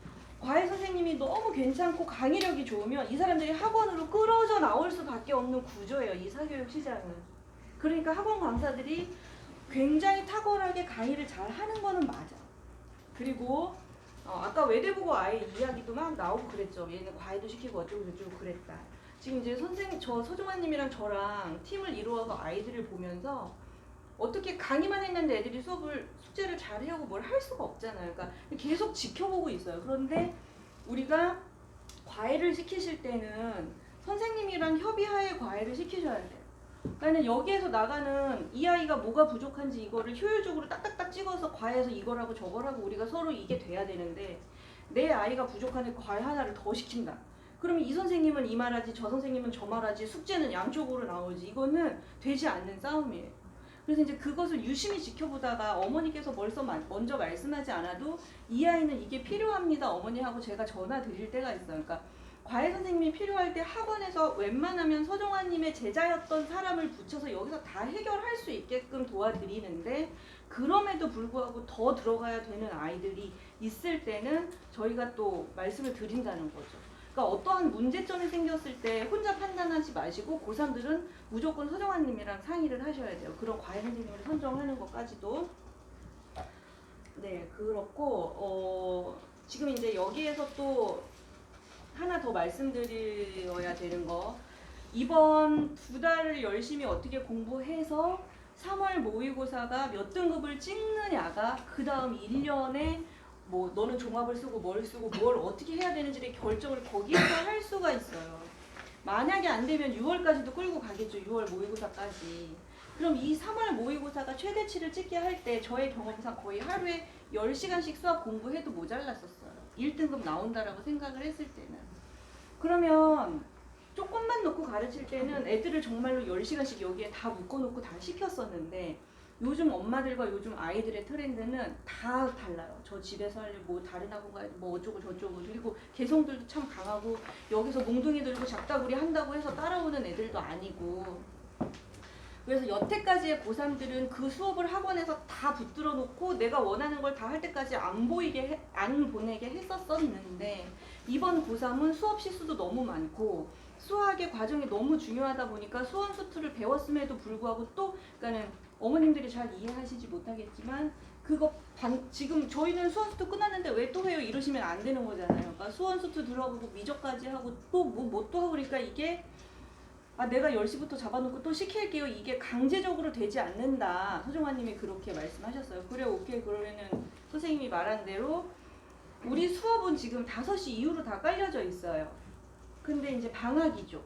S2: 과외 선생님이 너무 괜찮고 강의력이 좋으면 이 사람들이 학원으로 끌어져 나올 수밖에 없는 구조예요. 이 사교육 시장은. 그러니까 학원 강사들이 굉장히 탁월하게 강의를 잘 하는 거는 맞아. 그리고 아까 외대보고 아이 이야기도 막 나오고 그랬죠. 얘는 과외도 시키고 어쩌고 저쩌고 그랬다. 지금 이제 저 서중환님이랑 저랑 팀을 이루어서 아이들을 보면서 어떻게 강의만 했는데 애들이 숙제를 잘 해오고 뭘 할 수가 없잖아요. 그러니까 계속 지켜보고 있어요. 그런데 우리가 과외를 시키실 때는 선생님이랑 협의하에 과외를 시키셔야 돼요. 그러니까 여기에서 나가는 이 아이가 뭐가 부족한지 이거를 효율적으로 딱딱딱 찍어서 과외해서 이거라고 저거라고 우리가 서로 이게 돼야 되는데, 내 아이가 부족하니까 과외 하나를 더 시킨다. 그러면 이 선생님은 이 말하지 저 선생님은 저 말하지 숙제는 양쪽으로 나오지. 이거는 되지 않는 싸움이에요. 그래서 이제 그것을 유심히 지켜보다가 어머니께서 먼저 말씀하지 않아도 이 아이는 이게 필요합니다 어머니하고 제가 전화 드릴 때가 있어요. 그러니까 과외 선생님이 필요할 때 학원에서 웬만하면 서정환님의 제자였던 사람을 붙여서 여기서 다 해결할 수 있게끔 도와드리는데, 그럼에도 불구하고 더 들어가야 되는 아이들이 있을 때는 저희가 또 말씀을 드린다는 거죠. 그러니까 어떠한 문제점이 생겼을 때 혼자 판단하지 마시고 고3들은 무조건 서정환님이랑 상의를 하셔야 돼요. 그런 과외 선생님을 선정하는 것까지도. 네, 그렇고 지금 이제 여기에서 또 하나 더 말씀드려야 되는 거, 이번 2달을 열심히 어떻게 공부해서 3월 모의고사가 몇 등급을 찍느냐가 그 다음 1년에 뭐 너는 종합을 쓰고 뭘 쓰고 뭘 어떻게 해야 되는지를 결정을 거기에서 할 수가 있어요. 만약에 안 되면 6월까지도 끌고 가겠죠. 6월 모의고사까지. 그럼 이 3월 모의고사가 최대치를 찍게 할 때 저의 경험상 거의 하루에 10시간씩 수학 공부해도 모자랐었어요. 1등급 나온다라고 생각을 했을 때는. 그러면 조금만 놓고 가르칠 때는 애들을 정말로 10시간씩 여기에 다 묶어놓고 다 시켰었는데, 요즘 엄마들과 요즘 아이들의 트렌드는 다 달라요. 저 집에서 할래, 뭐 다른 학원 가야 돼, 뭐 어쩌고 저쩌고. 그리고 개성들도 참 강하고, 여기서 몽둥이 들고 작다구리 한다고 해서 따라오는 애들도 아니고. 그래서 여태까지의 고3들은 그 수업을 학원에서 다 붙들어 놓고 내가 원하는 걸 다 할 때까지 안 보내게 했었었는데, 이번 고3은 수업 실수도 너무 많고 수학의 과정이 너무 중요하다 보니까 수원수투를 배웠음에도 불구하고 또, 그러니까는 어머님들이 잘 이해하시지 못하겠지만, 그거 지금 저희는 수원수투 끝났는데 왜 또 해요 이러시면 안 되는 거잖아요. 그러니까 수원수투 들어가고 미적까지 하고 또 뭐 또 하고, 그러니까 이게 내가 10시부터 잡아놓고 또 시킬게요, 이게 강제적으로 되지 않는다. 서정환님이 그렇게 말씀하셨어요. 그래, 오케이. 그러면은 선생님이 말한 대로 우리 수업은 지금 5시 이후로 다 깔려져 있어요. 근데 이제 방학이죠.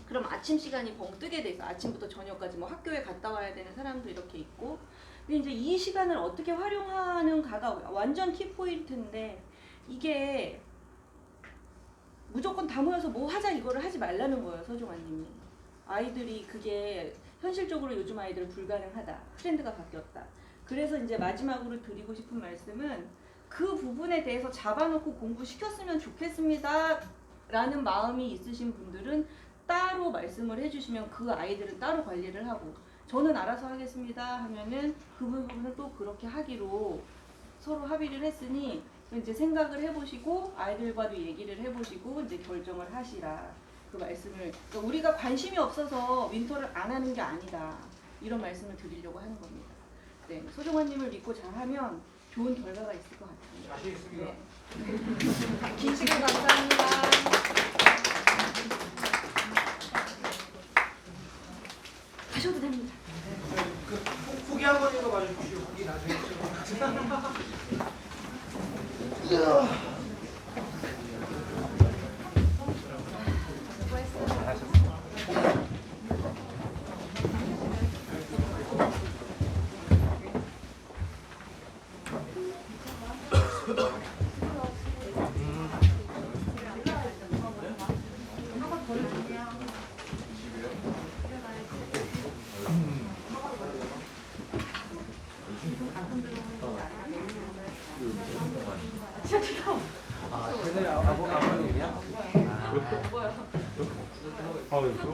S2: 그럼 아침 시간이 벙 뜨게 돼서 아침부터 저녁까지 뭐 학교에 갔다 와야 되는 사람도 이렇게 있고. 근데 이제 이 시간을 어떻게 활용하는가가 완전 키포인트인데, 이게 무조건 다 모여서 뭐 하자 이거를 하지 말라는 거예요, 서정환님이. 아이들이 그게 현실적으로 요즘 아이들은 불가능하다. 트렌드가 바뀌었다. 그래서 이제 마지막으로 드리고 싶은 말씀은, 그 부분에 대해서 잡아놓고 공부시켰으면 좋겠습니다 라는 마음이 있으신 분들은 따로 말씀을 해주시면 그 아이들은 따로 관리를 하고, 저는 알아서 하겠습니다 하면은 그 부분은 또 그렇게 하기로 서로 합의를 했으니, 이제 생각을 해보시고 아이들과도 얘기를 해보시고 이제 결정을 하시라, 그 말씀을. 그러니까 우리가 관심이 없어서 윈터를 안 하는 게 아니다, 이런 말씀을 드리려고 하는 겁니다. 네, 소정환님을 믿고 잘하면 좋은 결과가 있을 것 같아요.
S1: 자신 있습니다.
S2: 네. 긴 시간 감사합니다. 가셔도 됩니다.
S1: 그 후기 한 번 읽어봐 주십시오. 후기 나중에.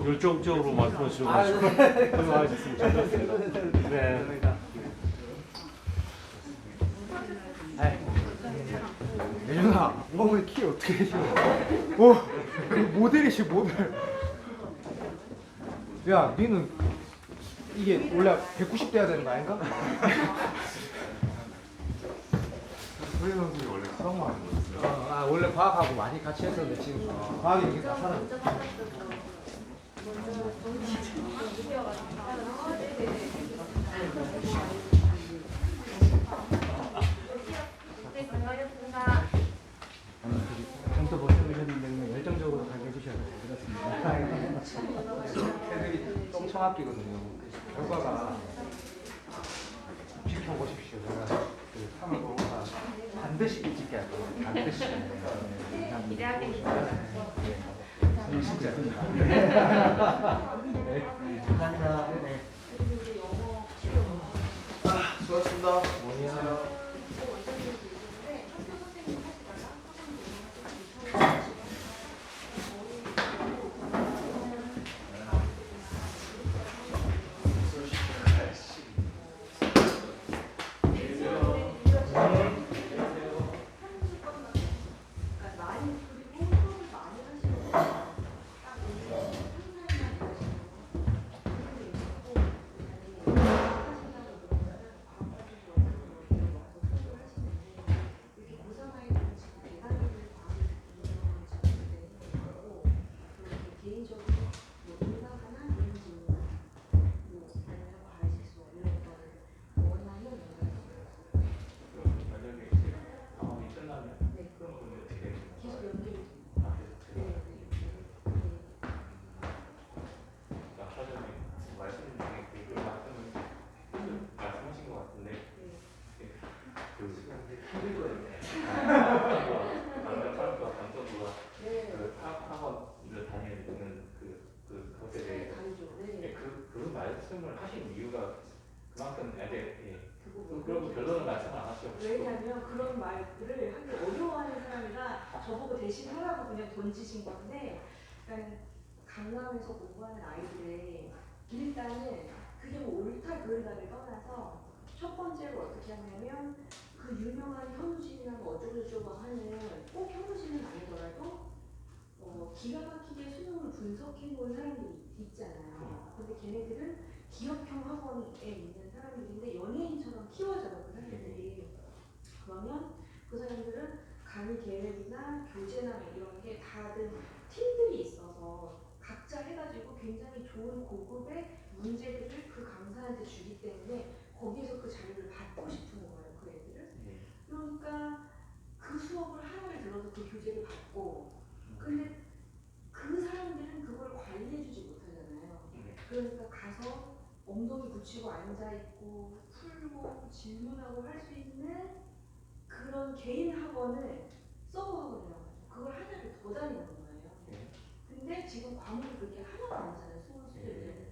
S3: 열정적으로 말씀하시고 수고하셨습니다. 네.
S1: 예준아, 몸을 키 어떻게 되시오? 오, 모델이시 모델. 야, 니는 이게 원래 190 돼야 되는 거 아닌가?
S4: 소리 선생님이 원래 수학만 하는 거였어요.
S1: 원래 과학하고 많이 같이 했었는데 지금 과학이 이렇게 다 사람.
S5: 감도 보셔주셨는데 열정적으로 가게 해주셔서 그렇습니다.
S1: 애들이 엄청 아끼거든요. 결과가 지켜보십시오. 제가 그 3월 모의고사 반드시 찍게 할 거예요. 반드시. 기대하겠습니다. 진짜.
S5: 감사합니다. 네.
S4: 수고하셨습니다.
S6: 힘들 거예요. 강력함과 강점과
S2: 네.
S6: 그 학원을 다니는 그것에 대해
S2: 다르죠. 네.
S6: 그 말씀을 하신 이유가 그만큼 이제
S2: 그 부분.
S6: 그러고 결론을 말씀 안 하셔.
S2: 왜냐하면 그런 말들을 하기 어려워하는 사람이라 저보고 대신 하라고 그냥 던지신 건데, 그러니까 강남에서 공부하는 아이들의 일단은 그게 뭐 옳다 그르다를 떠나서 첫 번째로 어떻게 하냐면 그 유명한 현우진이나 뭐 어쩌고저쩌고 하는 꼭 현우진은 아니더라도 기가 막히게 수능을 분석해놓은 사람들이 있잖아요. 근데 걔네들은 기업형 학원에 있는 사람들인데 연예인처럼 키워져요, 그 사람들이. 그러면 그 사람들은 강의 계획이나 교재나 이런 게 다들 팀들이 있어서 각자 해가지고 굉장히 좋은 고급의 문제들을 그 강사한테 주기 때문에 거기에서 그 자료를 받고 싶은 거예요, 그 애들은. 그러니까 그 수업을 하나를 들어서 그 교재를 받고, 근데 그 사람들은 그걸 관리해주지 못하잖아요. 그러니까 가서 엉덩이 붙이고 앉아있고 풀고 질문하고 할 수 있는 그런 개인 학원을 서브 학원이라고 하죠. 그걸 하나를 더 다니는 거예요. 근데 지금 과목이 그렇게 하나도 안 되잖아요, 수능수들은.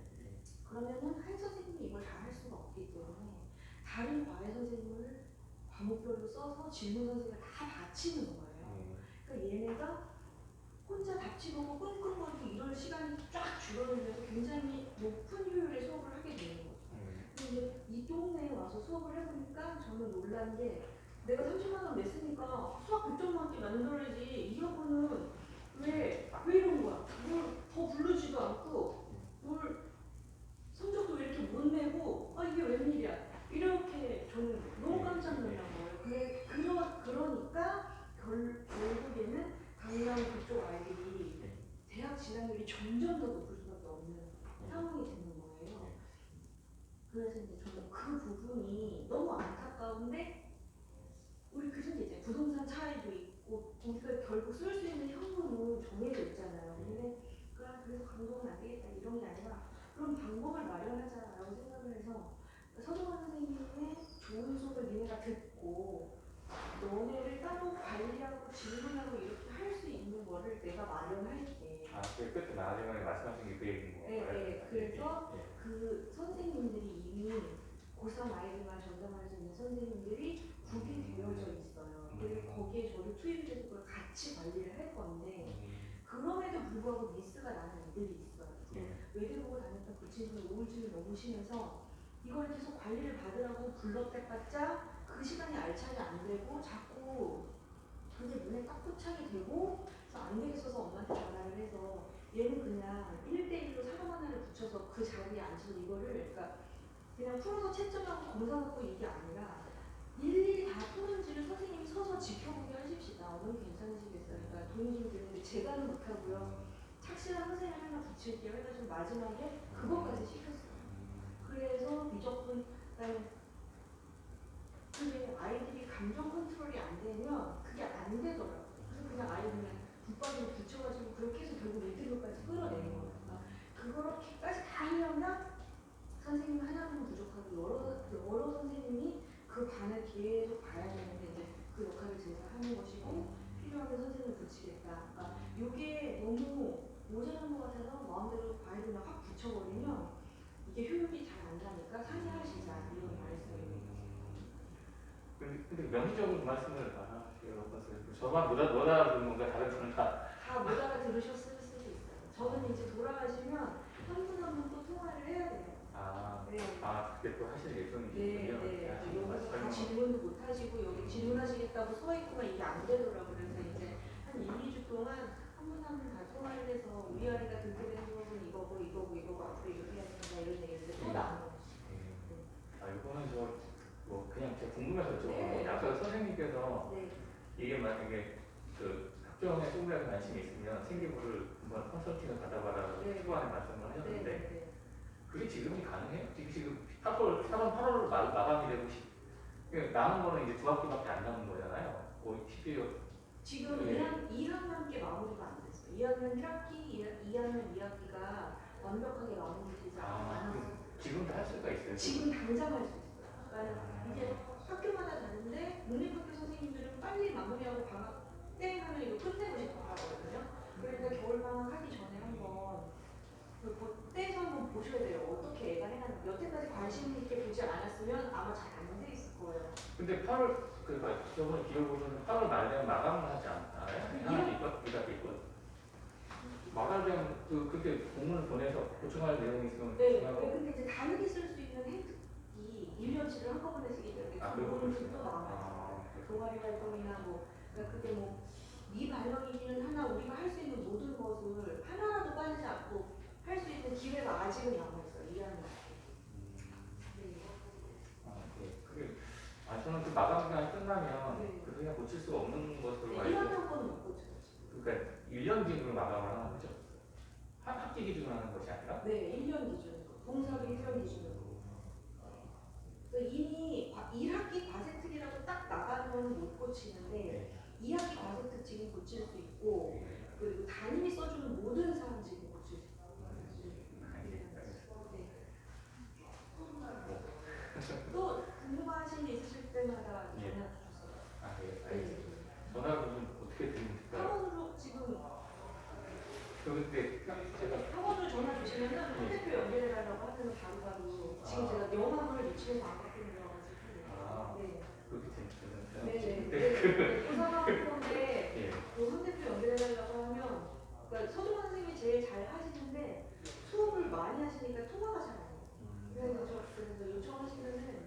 S2: 그러면은 한 선생님이 이걸 다 할 수가 없기 때문에 다른 과외 선생님을 과목별로 써서 질문 선생님을 다 바치는 거예요. 그러니까 얘네가 혼자 답지보고 끙끙거리고 이럴 시간이 쫙 줄어들면서 굉장히 높은 효율의 수업을 하게 되는 거죠. 근데 이 동네에 와서 수업을 해보니까 저는 놀란 게, 내가 30만 원 냈으니까 수학 100점 만점 만들어야지, 이 학원은 왜 이런 거야? 뭘 더 부르지도 않고 뭘 성적도 왜 이렇게 못 내고, 이게 웬일이야? 이렇게 저는 너무 깜짝 놀란 거예요. 그러니까 결국에는 강남 그쪽 아이들이 대학 진학률이 점점 더 높을 수밖에 없는 상황이 되는 거예요. 그래서 이제 저는 그 부분이 너무 안타까운데, 우리 그중에 이제 부동산 차이도 있고 우리가 결국 쓸 수 있는 현금은 정해져 있잖아요. 근데 그래서 강도는 안 되겠다 이런 게 아니라 그런 방법을 마련하자라고 생각을 해서, 서정환 선생님의 좋은 수업을 니네가 듣고 너네를 따로 관리하고 질문하고 이렇게 할 수 있는 거를 내가 마련할게.
S6: 그 끝에 마지막에 말씀하신 게 그 얘기인 거예요.
S2: 네. 그래서 그 선생님들이 이미 고3 아이들만 전담할 수 있는 선생님들이 구비되어져 있어요. 그리고 거기에 저를 투입해서 그걸 같이 관리를 할 건데, 그럼에도 불구하고 미스가 나는 애들이 있어요. 외대보고 다녔던 그 친구는 우울증이 너무 심해서 이걸 계속 관리를 받으라고 불렀댔봤자 그 시간이 알차게 안 되고 자꾸 그게 눈에 딱 포착이 되고, 그래서 안 되겠어서 엄마한테 전화를 해서 얘는 그냥 1대1로 사람 하나를 붙여서 그 자리에 앉혀서 이거를, 그러니까 그냥 풀어서 채점하고 검사하고 이게 아니라 일일이 다 푸는지를 선생님이 서서 지켜보게 하십시다. 너무 괜찮으시겠어요? 그러니까 돈이 좀 드는데 제가는 못하고요. 착실한 선생님 하나 붙일게요 해가지고 마지막에 그것까지 시켰어요. 그래서 미적분, 그다음에 근데 아이들이 감정 컨트롤이 안 되면 그게 안 되더라고요. 그래서 그냥 아이 그냥 붙박이를 붙여가지고 그렇게 해서 결국 1등급까지 끌어내는 거예요. 그렇게까지 다 하려면 선생님 하나는 부족하고 여러 선생님이 그 반을 계속 봐야 되는데, 이제 그 역할을 제가 하는 것이고, 필요하면 선생님을 붙이겠다. 그러니까 이게 너무 모자란 것 같아서 마음대로 과외를 그냥 확 붙여버리면 이게 효율이 잘 안 나니까 상의하시자 이런 말씀입니다.
S6: 근데 명시적으로 말씀을 안 하시려고 하세요. 저만 못 알아듣는 건가, 다른 분은 다
S2: 못 알아들으셨을 수도 있어요. 저는 이제 돌아가시면 한 분 한 분 또 통화를 해야 돼요. 네.
S6: 그때 또 하실 예정이시군요.
S2: 여기서 다 질문도 못 하시고 여기 질문하시겠다고 서 있구만 이게 안 되더라고요. 그래서 이제 한 1, 2주 동안 한 분 한 분 다 통화를 해서 우리 아이가 듣게 된 수업은 이거고 앞으로 이렇게 해야 된다 이런 얘기를 또 나온 거죠.
S6: 이거는 그냥 제가 궁금해서
S2: 네.
S6: 아까 선생님께서
S2: 네.
S6: 이게 만약에 그 학종에 조금이라도 관심이 있으면 생기부를 한번 컨설팅을 받아봐라 초반에 말씀을 하셨는데, 그게 지금이 가능해요? 지금 3월 8월 마감이 되고 남은 거는 이제 2학기밖에 안 남은 거잖아요. 거의 12월.
S2: 지금 2학년께 마무리가 안 됐어요. 2학년 1학기, 2학년 2학기가 완벽하게 마무리되지 않았어요.
S6: 지금도 할 수가 있어요?
S2: 지금 당장 할 수 있어요. 그러니까 이게 학교마다 다른데 보셔야 돼요. 어떻게 애가 해놨는지. 여태까지 관심 있게 보지 않았으면 아마 잘 안 돼 있을 거예요.
S6: 근데 8월 그러니까 저번에 기록으로는 8월 말 되면 마감을 하지 않아요? 하나 있거든. 마감되면 그때 공문을 보내서 보충할 내용이 있으면
S2: 네,
S6: 보충하고.
S2: 근데 이제 다르게 쓸 수 있는 혜택이 1년치를 한꺼번에 쓰기 때문에
S6: 아,
S2: 그
S6: 그거
S2: 부분이
S6: 그렇군요.
S2: 또 나와요. 동아리 활동이나 뭐 그러니까 그게 뭐 미발령이기는 하나 우리가 할 수 있는 모든 것을 하나라도 빠지지 않고 할 수 있는 기회가 아직은 남아있어요. 2학년. 네.
S6: 그게 저는 그 마감 기간이 끝나면
S2: 네.
S6: 그냥 고칠 수가 없는 것으로
S2: 네,
S6: 알고.
S2: 1학년 거는 못 고쳐요.
S6: 그러니까 1년 기준으로 마감을 하는 거죠. 학기 기준으로 하는 것이 아니라.
S2: 네, 1년 기준으로. 봉사비 1년 기준으로. 이미 1학기 과세특이라고 딱 나가면 못 고치는데
S6: 네.
S2: 2학기 과세특 지금 고칠 수 있고 그리고 담임이 써주는 모든 사항 지금 고칠 수 있어요. 또 궁금하신 일 있으실 때마다
S6: 예.
S2: 전화 주세요.
S6: 네, 알겠습니다. 전화는 어떻게 드립니까?
S2: 학원으로 지금
S6: 그런데 제가
S2: 학원으로 전화 주시면은 한 대표 연결해달라고 하면 바로바로 지금 제가 명함을 유치해서 안 갖고 있어가지고 네.
S6: 그렇게 되는
S2: 네네. 고사학원인데
S6: 예.
S2: 한 대표 연결해달라고 하면 그러니까 서동환 선생님이 제일 잘 하시는데 수업을 많이 하시니까 통화가 잘 안 돼요. 그래서 요청하시면은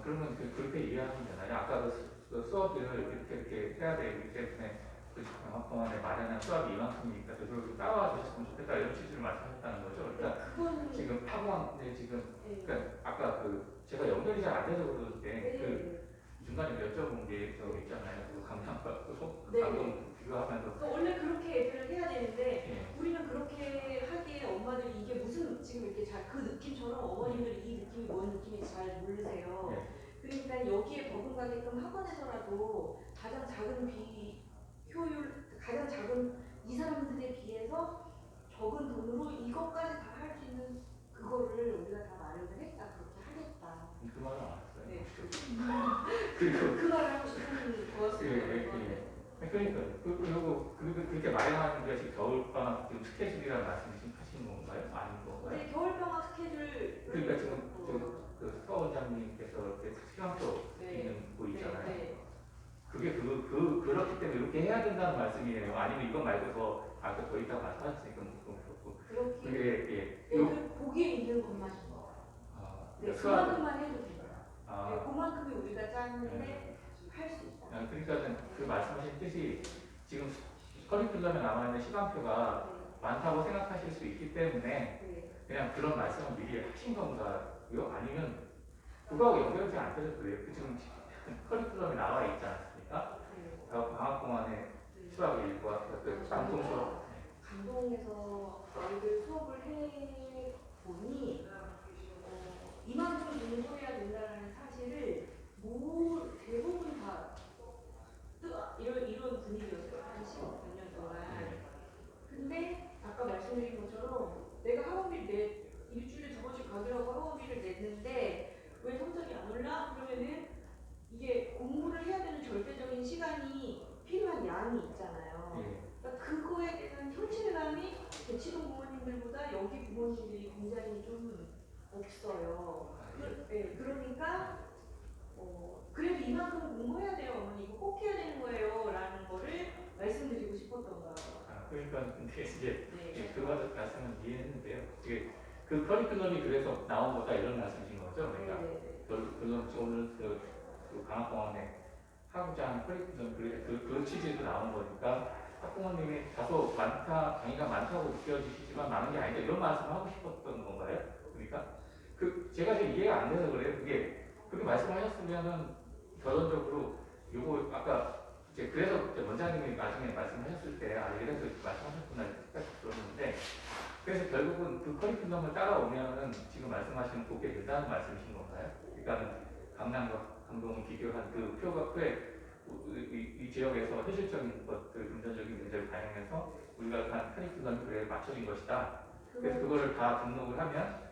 S6: 그러면 그렇게 이해하면 되나요? 아까 그 수업을 이렇게 해야 되기 때문에 그 방학 동안에 마련한 수업이 이만큼이니까 되도록 따라와 주셨으면 좋겠다 이런 취지를 말씀하셨다는 거죠. 그러니까
S2: 그거는
S6: 지금 학원에 지금
S2: 네.
S6: 그러니까 아까 제가 연결이 잘 안 돼서 그러는데
S2: 네.
S6: 중간에 여쭤본 게 저거 있잖아요. 그 강남과
S2: 네.
S6: 강동 비교하면서
S2: 그러니까 원래 그렇게 애들을 해야 되는데
S6: 예.
S2: 우리는 그렇게 하기에 엄마들이 이게 무슨 지금 이렇게 잘 그 느낌처럼 어머님들이 이 느낌이 뭔 느낌인지 잘 모르세요.
S6: 예.
S2: 그러니까 여기에 버금가게끔 학원에서라도 가장 작은 가장 작은 이 사람들에 비해서 적은 돈으로 이것까지 다 할 수 있는 그거를 우리가 다 마련을 했다. 그렇게 하겠다.
S6: 그 말은 안 했어요.
S2: 네.
S6: 그리고
S2: 그 말을 하고 싶은 거였어요.
S6: 그러니까 그리고 그렇게 마련하는 게 지금 겨울방학 지금 스케줄이라는 말씀을 지금 하시는 건가요? 아닌 건가요?
S2: 네, 겨울방학 스케줄.
S6: 그러니까 지금 그 서원장님께서 이렇게 시간표
S2: 네.
S6: 있는 거 있잖아요.
S2: 네.
S6: 그게 그렇기 때문에 이렇게 해야 된다는 말씀이에요. 아니면 이거 말고 더 있다고 말씀하셨으니까 그렇고
S2: 그렇게
S6: 그게
S2: 애들 보기에 있는 것만 네, 그만큼만 해도 됩니다. 네, 그만큼이 우리가 짜는데 할 수 있다.
S6: 그러니까 그 말씀하신 뜻이 지금 커리큘럼에 남아있는 시간표가 많다고 생각하실 수 있기 때문에
S2: 네.
S6: 그냥 그런 말씀을 미리 하신 건가요? 아니면 그거하고 연결이 안 되셔도 돼요. 지금 커리큘럼에 나와 있지 않습니까?
S2: 네.
S6: 방학 동안에 수학 일과 그 방송 수업.
S2: 감동에서 아이들 수업을 해 보니 이만큼 공부해야 된다는 사실을 대부분 다 이런 분위기였어요. 한 10몇 년 동안. 근데 아까 말씀드린 것처럼 내가 학원비 일주일에 2번씩 가기라고 학원비를 냈는데 왜 성적이 안 올라? 그러면은 이게 공부를 해야 되는 절대적인 시간이 필요한 양이 있잖아요. 그러니까 그거에 대한 현실감이 대치동 부모님들보다 여기 부모님들이 굉장히 좀 없어요. 그러니까 그래도 이만큼 공부해야 돼요, 어머니. 이거 꼭 해야 되는 거예요. 라는 거를 말씀드리고 싶었던 거예요.
S6: 그러니까 근데 이제
S2: 네.
S6: 그 말씀은 이해했는데요. 이게 그 커리큘럼이 그래서 나온 거다 이런 말씀이신 거죠? 그러니까 물론 오늘 그 방학 동안에 하고자 하는 커리큘럼 그 취지에서 나온 거니까 학부모님이 다소 강의가 많다고 느껴지시지만 많은 게 아니다 이런 말씀을 하고 싶었던 건가요? 그러니까 제가 지금 이해가 안 돼서 그래요. 그렇게 말씀하셨으면은 결론적으로 요거 아까 그래서 원장님이 나중에 말씀하셨을 때 이래서 말씀하셨구나 생각이 들었는데 그래서 결국은 그 커리큘럼을 따라오면은 지금 말씀하시는 그게 된다는 말씀이신 건가요? 그러니까 강남과 강동을 비교한 그 표에 이 지역에서 현실적인 것들, 금전적인 문제를 반영해서 우리가 한 커리큘럼에 맞춰진 것이다. 그래서 그거를 다 등록을 하면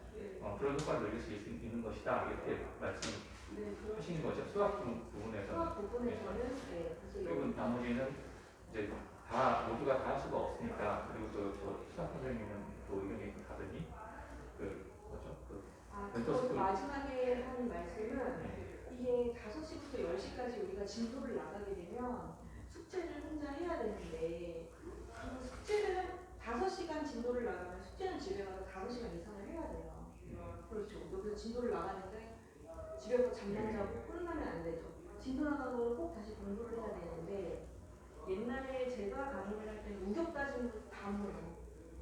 S6: 그런 효과를 누릴 수 있는 것이다. 이렇게 말씀하시는 거죠. 수학 부분에서.
S2: 수학 부분에서는
S6: 그리고 나머지는 이제 모두가 다 할 수가 없으니까 그리고 또 수학 선생님은 또 의견이 다르니 멘토스쿨.
S2: 마지막에 하는 말씀은 이게 5시부터 10시까지 우리가 진도를 나가게 되면 숙제를 혼자 해야 되는데 그 숙제를 5시간 진도를 나가면 숙제는 집에 가서 5시간 이상을 해야 돼요. 그렇죠. 그래서 진도를 나가는데 집에서 잠만 자고 끝나면 안 되죠. 진도 나간 거를 꼭 다시 공부를 해야 되는데 옛날에 제가 강의를 할 때는 우격 따지는 다 물어요.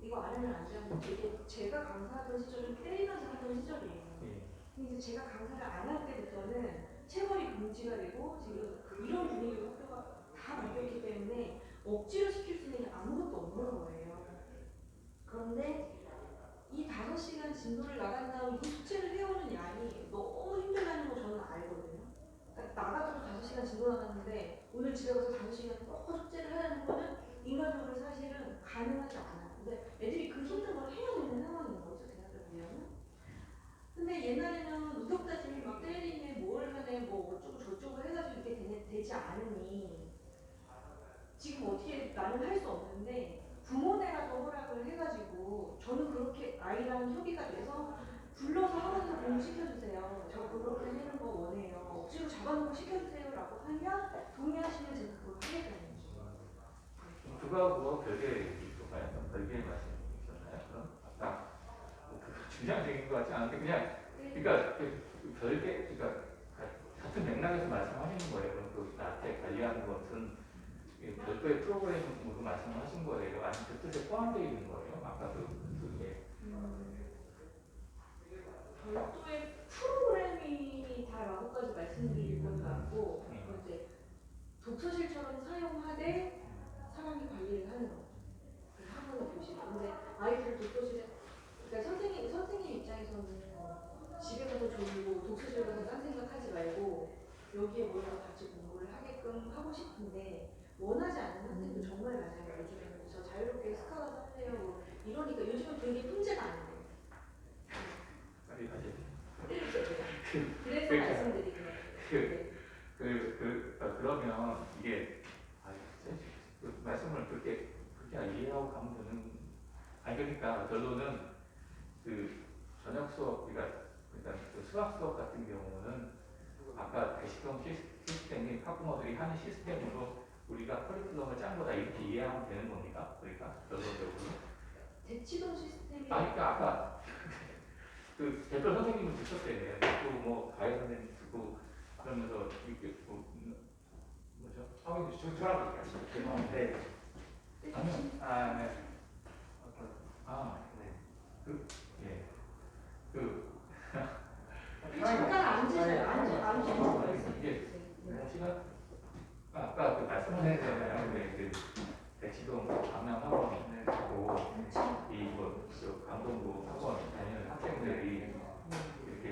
S2: 이거 안 하면 안 되는 이게 제가 강사하던 시절은 때리면서 하던 시절이에요. 근데 이제 제가 강사를 안 할 때부터는 체벌이 금지가 되고 지금 이런 분위기로 학교가 다 바뀌었기 때문에 억지로 시킬 수 있는 게 아무것도 없는 거예요. 그런데 이 5시간 진도를 나간 다음 이 숙제를 해오는 양이 너무 힘들다는 거 저는 알거든요. 그러니까 나가도 5시간 진도 나갔는데 오늘 집에 가서 5시간 또 숙제를 하라는 거는 인간적으로 사실은 가능하지 않아요. 근데 애들이 그 힘든 걸 해야 되는 상황인 거죠, 대학을 보면. 근데 옛날에는 우격다짐이 막 때리네, 뭘 하네, 뭐 어쩌고 저쩌고 해가지고 이렇게 되지 않으니 지금 어떻게 나는 할 수 없는데 부모네라도 허락을 해가지고 저는 그렇게 아이랑 협의가 돼서 불러서 학원에서 공부 시켜주세요. 저 그렇게 하는 거 원해요. 억지로 잡아놓고 시켜주세요라고 하면 동의하시면 제가 그걸 하겠다는 거죠.
S6: 그거하고 별개의 일인가요? 별개의 말씀이셨나요? 그럼 아까 그 중요적인 것 같지 않은데 그냥 그러니까 그 별개 그러니까 같은 맥락에서 말씀하시는 거예요. 그럼 그 나한테 관리하는 것은 별도의 프로그램으로 말씀하신 거예요? 아니면 그 뜻에 포함되어 있는 거예요? 아까 그게
S2: 별도의 프로그램이 다라고까지 말씀드릴 것 같고 이제 독서실처럼 사용하되 사람이 관리를 하는 거죠. 학원을 보시고 근데 아이들 독서실에 그러니까 선생님 입장에서는 집에 가서 졸고 독서실 가서 딴 생각하지 말고 여기에 모여서 같이 공부를 하게끔 하고 싶은데 원하지 않는 학생도 정말 많아요. 요즘에는 저 자유롭게 스카우트 하세요 뭐 이러니까 요즘은 그게 문제가 아니에요.
S6: 빨리 가세요.
S2: 그래서 말씀드리는 거예요.
S6: 그러면 이게 그 말씀을 그렇게 이해하고 가면 되는 아니 그러니까 결론은 그 저녁 수업 그러니까 그 수학 수업 같은 경우는 아까 대시경 시스템이 학부모들이 하는 시스템으로 우리가 커리큘럼을 짠 거다 이렇게 이해하면 되는 겁니까? 그러니까 결론적으로
S2: 대치동 시스템이
S6: 그러니까 아까 그 대표 선생님은 듣셨대요. 또뭐 가해 선생님 듣고 그러면서 이게 뭐죠?
S5: 저랑 얘기하시죠. 네.
S6: 네. 예.
S2: 잠깐 앉으셔서
S6: 이게
S2: 말씀해주세요.
S6: 시간 아까 그 말씀하셨잖아요. 그 대치동 강남학원하고 이뭐 강동구 학원 다니는 학생들이 이렇게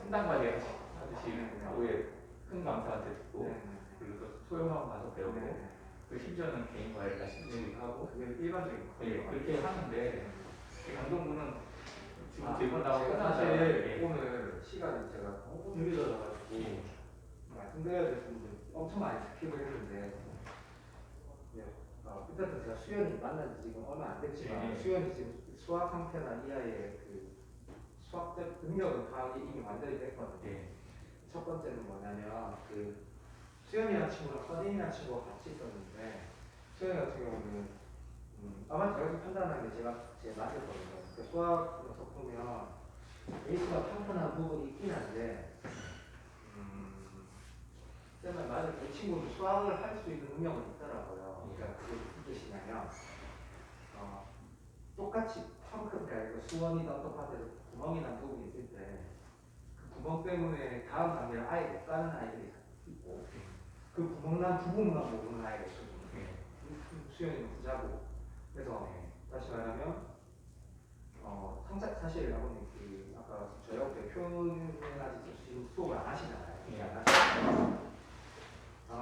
S6: 3단 관리 하듯이 하루에 큰 강사한테 듣고 그리고 또 소형학원 가서 배우고 그 심지어는 개인 과외를 같이 하고
S4: 그게 일반적인
S6: 예, 그렇게 하는데 강동구는 지금 들고
S4: 제가
S6: 나오고
S4: 사실 오늘 시간이 제가 너무 늦어져가지고 말씀드려야 될 부분들 엄청 많이 스킵을 했는데 일단 제가 수연이 만난 지 지금 얼마 안 됐지만 수연이 지금 수학 상태나 이 아이의 그 수학적 능력은 파악이 이미 완전히 됐거든요. 첫 번째는 뭐냐면 그 수연이라는 친구랑 서진이라는 친구가 같이 있었는데 수연이 같은 경우는 아마 제가 좀 판단하는 게 제일 맞았거든요. 그 수학에서 보면 베이스가 평탄한 부분이 있긴 한데 정말 맞아요. 이 친구는 수학을 할 수 있는 능력은 있더라고요. 그러니까 그게 무슨 뜻이냐면 똑같이 그러니까 수원이나 똑같아서 구멍이 난 부분이 있을 때 그 구멍 때문에 다음 단계를 아예 못 가는 아이들이 있고 그 구멍 난 부분만 모르는 아이가 있거든요. 수연이는 부자고 그래서 다시 말하면 사실 아버님 그 아까 저녁 때 표현해가지고 지금 수업을 안 하시잖아요. 안 하시잖아요.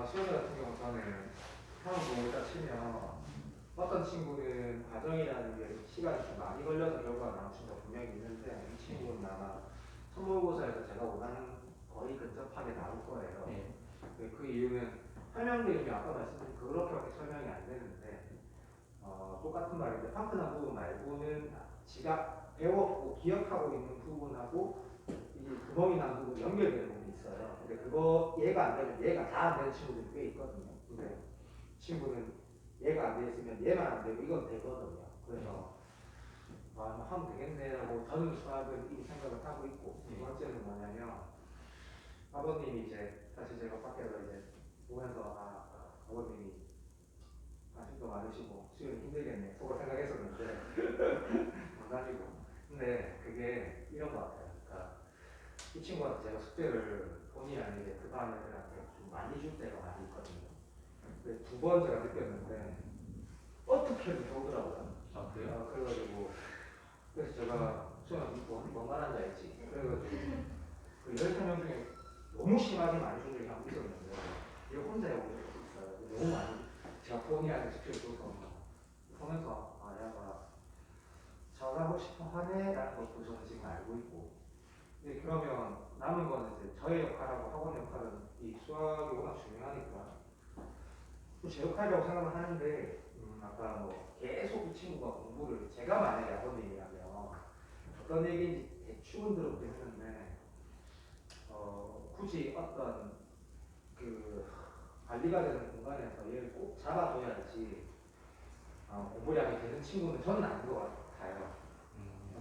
S4: 수연이 같은 경우 저는 상황 공부를 딱 치면 어떤 친구는 과정이라는 게 시간이 좀 많이 걸려서 결과가 나온 친구가 분명히 있는데 이 친구는 아마 선모고사에서 제가 원하는 거의 근접하게 나올 거예요. 그 이유는 설명드리면 아까 말씀드린 그렇게밖에 설명이 안 되는데 똑같은 말인데 파트너 부분 말고는
S1: 지가 배웠고 기억하고 있는 부분하고 이제 구멍이 난 부분이 연결되는 부분이 있어요. 근데 그거 얘가 안 되면 얘가 다 안 되는 친구들이 꽤 있거든요. 근데 친구는 얘가 안 돼 있으면 얘만 안 되고 이건 되거든요. 그래서 뭐 하면 되겠네라고 저는 수학은 이 생각을 하고 있고 두 번째는 뭐냐면 아버님이 이제 사실 제가 밖에서 이제 보면서 아버님이 아직도 많으시고 수련이 힘들겠네 속으로 생각했었는데 농담이고 근데 그게 이런 것 같아요. 그러니까 이 친구한테 제가 숙제를 본의 아니게 그 반 애들한테 좀 많이 줄 때가 많이 있거든요. 근데 두 번 제가 느꼈는데 어떻게든 배우더라고요.
S6: 아 그래요?
S1: 그래가지고 그래서 제가 수영 뭔 말하는지 알지? 그래가지고 그 13명 중에 너무 심하게 많이 준 적이 한 번 있었는데 이거 혼자 해본 적이 있어요. 너무 많이 제가 본의 아니게 숙제를 줘서 보면서 얘가 잘하고 싶어 하네라는 것도 저는 지금 알고 있고 근데 그러면 남은 거는 이제 저의 역할하고 학원 역할은 이 수학이 워낙 중요하니까 또 제 역할이라고 생각을 하는데 아까 뭐 계속 이 친구가 공부를 제가 만약에 아버님이라면 어떤 얘기인지 대충은 들어보긴 했는데 굳이 어떤 그 관리가 되는 공간에서 얘를 꼭 잡아둬야지 공부량이 되는 친구는 저는 아닌 것 같아요.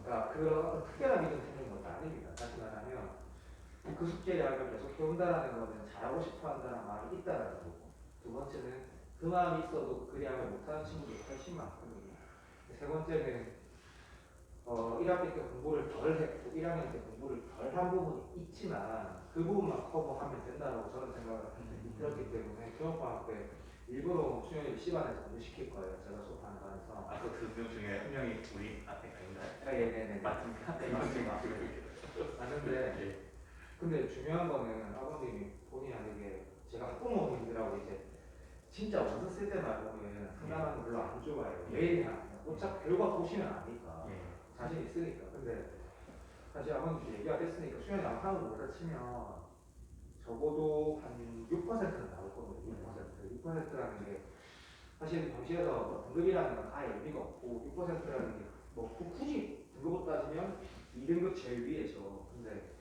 S1: 그러니까 그런 어떤 특별한 믿음 생기는 것도 아닙니다. 다시 말하면 그 숙제량을 계속 해온다는 것은 잘하고 싶어 한다는 마음이 있다는 거고 두 번째는 그 마음이 있어도 그 량을 못하는 친구들이 훨씬 많거든요. 세 번째는 1학기 때 공부를 덜 했고 1학년 때 공부를 덜 한 부분이 있지만 그 부분만 커버하면 된다고 저는 생각을 들었기 때문에 교육방학 때 일부러 수영이를 시반에서 공부시킬 거예요. 제가 수업하는 반에서.
S6: 아까 그 두 명 중에 한 명이 우리 앞에 가있나요?
S1: 네네네.
S6: 맞습니다.
S1: 네, 맞습니다. 맞는데 근데 중요한 거는 아버님이 본의 아니게 제가 학부모님들하고 이제 진짜 원서 쓸 때만 보면 상담하는 거 별로 안 좋아해요. 왜 그냥 어차피 결과 보시면 아니까 자신 있으니까. 근데 사실 아버님 얘기가 됐으니까 수련이 안 하는 거다 치면 적어도 한 6%는 나올 거거든요. 6%라는 게 사실 정시에서 뭐 등급이라는 건 아예 의미가 없고 6%라는 게 뭐 굳이 등급으로 따지면 2등급 제일 위에죠. 근데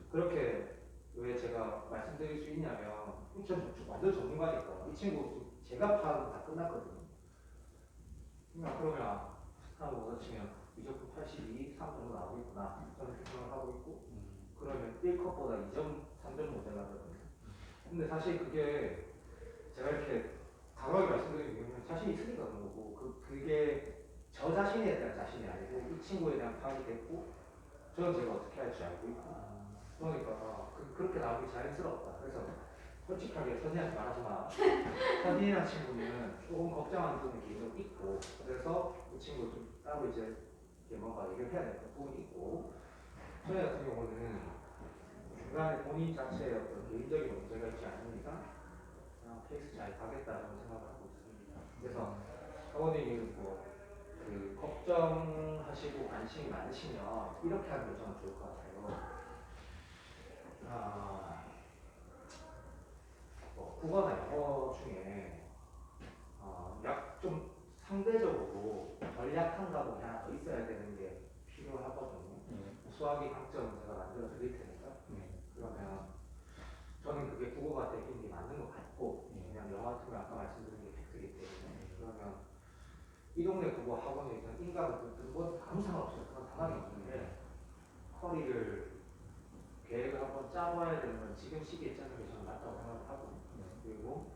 S1: 그렇게 왜 제가 말씀드릴 수 있냐면 완전 전문가니까 이 친구 제가 파악은 다 끝났거든요. 그러면 하고 오서 치면 미적분 82, 3 정도 나오고 있구나. 저는 그렇게 생각을 하고 있고 그러면 1컷보다 2점, 3점 모자라거든요. 근데 사실 그게 제가 이렇게 강하게 말씀드리는 이유는 자신이 있으니까 그런 거고 그게 저 자신에 대한 자신이 아니고 이 친구에 대한 파악이 됐고 저는 제가 어떻게 할지 알고 있고 그러니까 그렇게 나오기 자연스럽다. 그래서 솔직하게 선생님한테 말하지 마. 선생이라는 친구는 조금 걱정하는 부분이 계속 있고 그래서 그 친구 좀 따로 이제 뭔가 얘기를 해야 될 부분이 있고 선생 같은 경우는 중간에 본인 자체의 어떤 개인적인 문제가 있지 않으니까 케이스 잘 가겠다라고 생각을 하고 있습니다. 그래서 사모님이 그 걱정하시고 관심이 많으시면 이렇게 하는 게 저는 좋을 것 같아요. 국어나 영어 중에 약 좀 상대적으로 덜 약한 과목이 하나 더 있어야 되는 게 필요하거든요. 수학의 강점은 제가 만들어 드릴 테니까 그러면 저는 그게 국어가 되는 게 맞는 것 같고 그냥 영어 같은 거 아까 말씀드린 게 팩트이기 때문에 그러면 이 동네 국어 학원에 있는 인간은 듣는 건 아무 상관없어요. 그건 당연히 없는데 커리를 계획을 한번 짜봐야 되는 건 지금 시기에 짜는 게 저는 맞다고 생각을 하고 그리고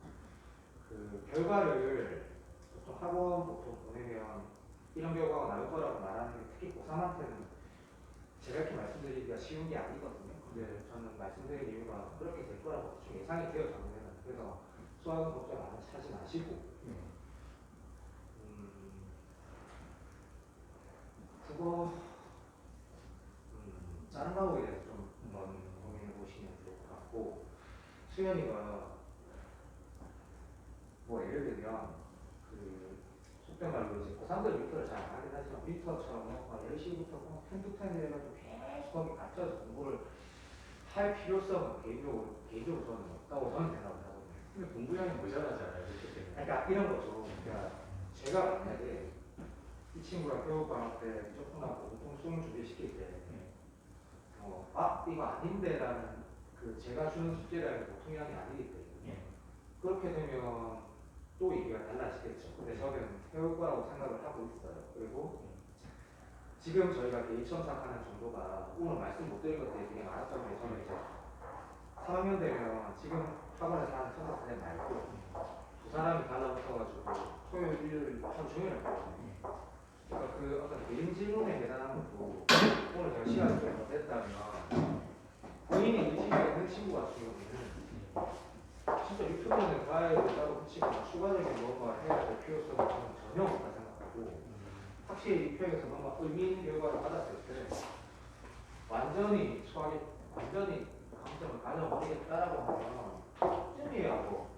S1: 그 결과를 보통 학원 보통 보내면 이런 결과가 나올 거라고 말하는 게 특히 고3한테는 제가 이렇게 말씀드리기가 쉬운 게 아니거든요. 근데 저는 말씀드린 이유가 그렇게 될 거라고 대충 예상이 되어졌는데 그래서 수학은 걱정 안 하지 마시고 국어 다른 과목에 대해서 좀 한번 고민해 보시면 좋을 것 같고 수연이가 뭐 예를 들면 그 속된 말로 이제 고3들 미터를 잘 안 하긴 하지만 미터처럼 10시부터 10to 10 해가지고 계속 거기 갇혀서 공부를 할 필요성은 개인적으로 저는 없다고 저는 생각을 하거든요.
S6: 근데 공부량이 모자라잖아요. 그렇기 때문에.
S1: 그러니까 이런 거죠. 그러니까 제가 만약에
S4: 이 친구가 교육방학 때 조금하고 보통 수능 준비시킬 때 이거 아닌데라는 그 제가 주는 숙제라는 보통이 아니기 때문에 그렇게 되면 또 얘기가 달라지겠죠. 근데 저는 해올 거라고 생각을 하고 있어요. 그리고 지금 저희가 개인 첨삭하는 정도가 오늘 말씀 못 드린 것들이 되게 많았잖아요. 저는 이제 3학년 되면 지금 학원에서 하는 첨삭 선생님 말고 두 사람이 달라붙어가지고 토요일, 일요일 하루 종일 했거든요. 그러니까 그 어떤 개인 질문에 대단한 것도 오늘 제가 시간이 좀 됐다면 본인이 의지가 있는 친구 같은 경우는 진짜 유튜브는 과외를 따로 붙이고 추가적인 뭔가 해야 될 필요성은 저는 전혀 없다 생각하고 확실히 입학에서 뭔가 의미 있는 결과를 받았을 때 완전히 완전히 감정을 가져버리겠다라고 하면 쯤이하고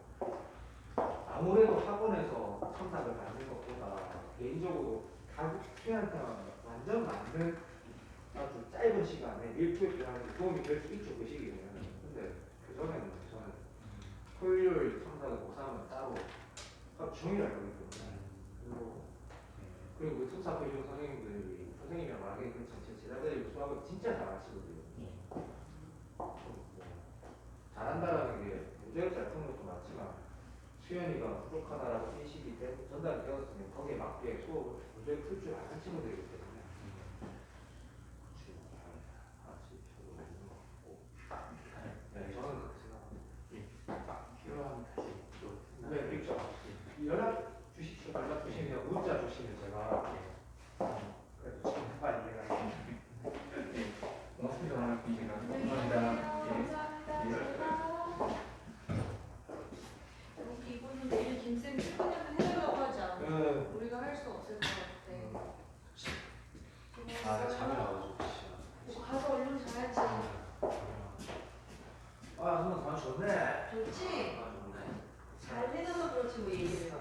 S4: 아무래도 학원에서 첨삭을 받는 것보다 개인적으로 학생한테만 완전 맞는 아주 짧은 시간에 밀도를 하는 게 도움이 될 수 있죠, 그 시기에는. 근데 그 전에는 저는 토요일 첨삭을 고3은 따로 하루 종일 할 거기 때문에 그리고 그 첨삭 해주는 선생님이랑 말하기 그렇지만 제 제자들이 수학을 진짜 잘하시거든요. 잘한다라는 게 문제를 잘 푸는 것도 맞지만 수연이가 부족하다라고 인식이 전달이 되었으면 거기에 맞게 수업을 문제를 풀 줄 아는 친구들이기 때문에 같이 저도 있는 것 같고 저는 그렇게 생각합니다.
S6: 필요하면 다시 또
S4: 네, 그렇죠. 연락 주십시오. 연락 주시면 문자 주시면 제가 그래도 지금 빨리 내가
S6: 고맙습니다. 감사합니다.
S2: 이분은 내일 김쌤 출근하면 해달라고 하자. 우리가 할 수 없을 것 같아.
S1: 잠이 나가지고.
S2: 가서 얼른 자야지.
S4: 정말 다 좋네.
S2: 좋지?
S4: 좋네.
S2: 잘 해줘서 그렇지 뭐 얘기를.
S4: 아,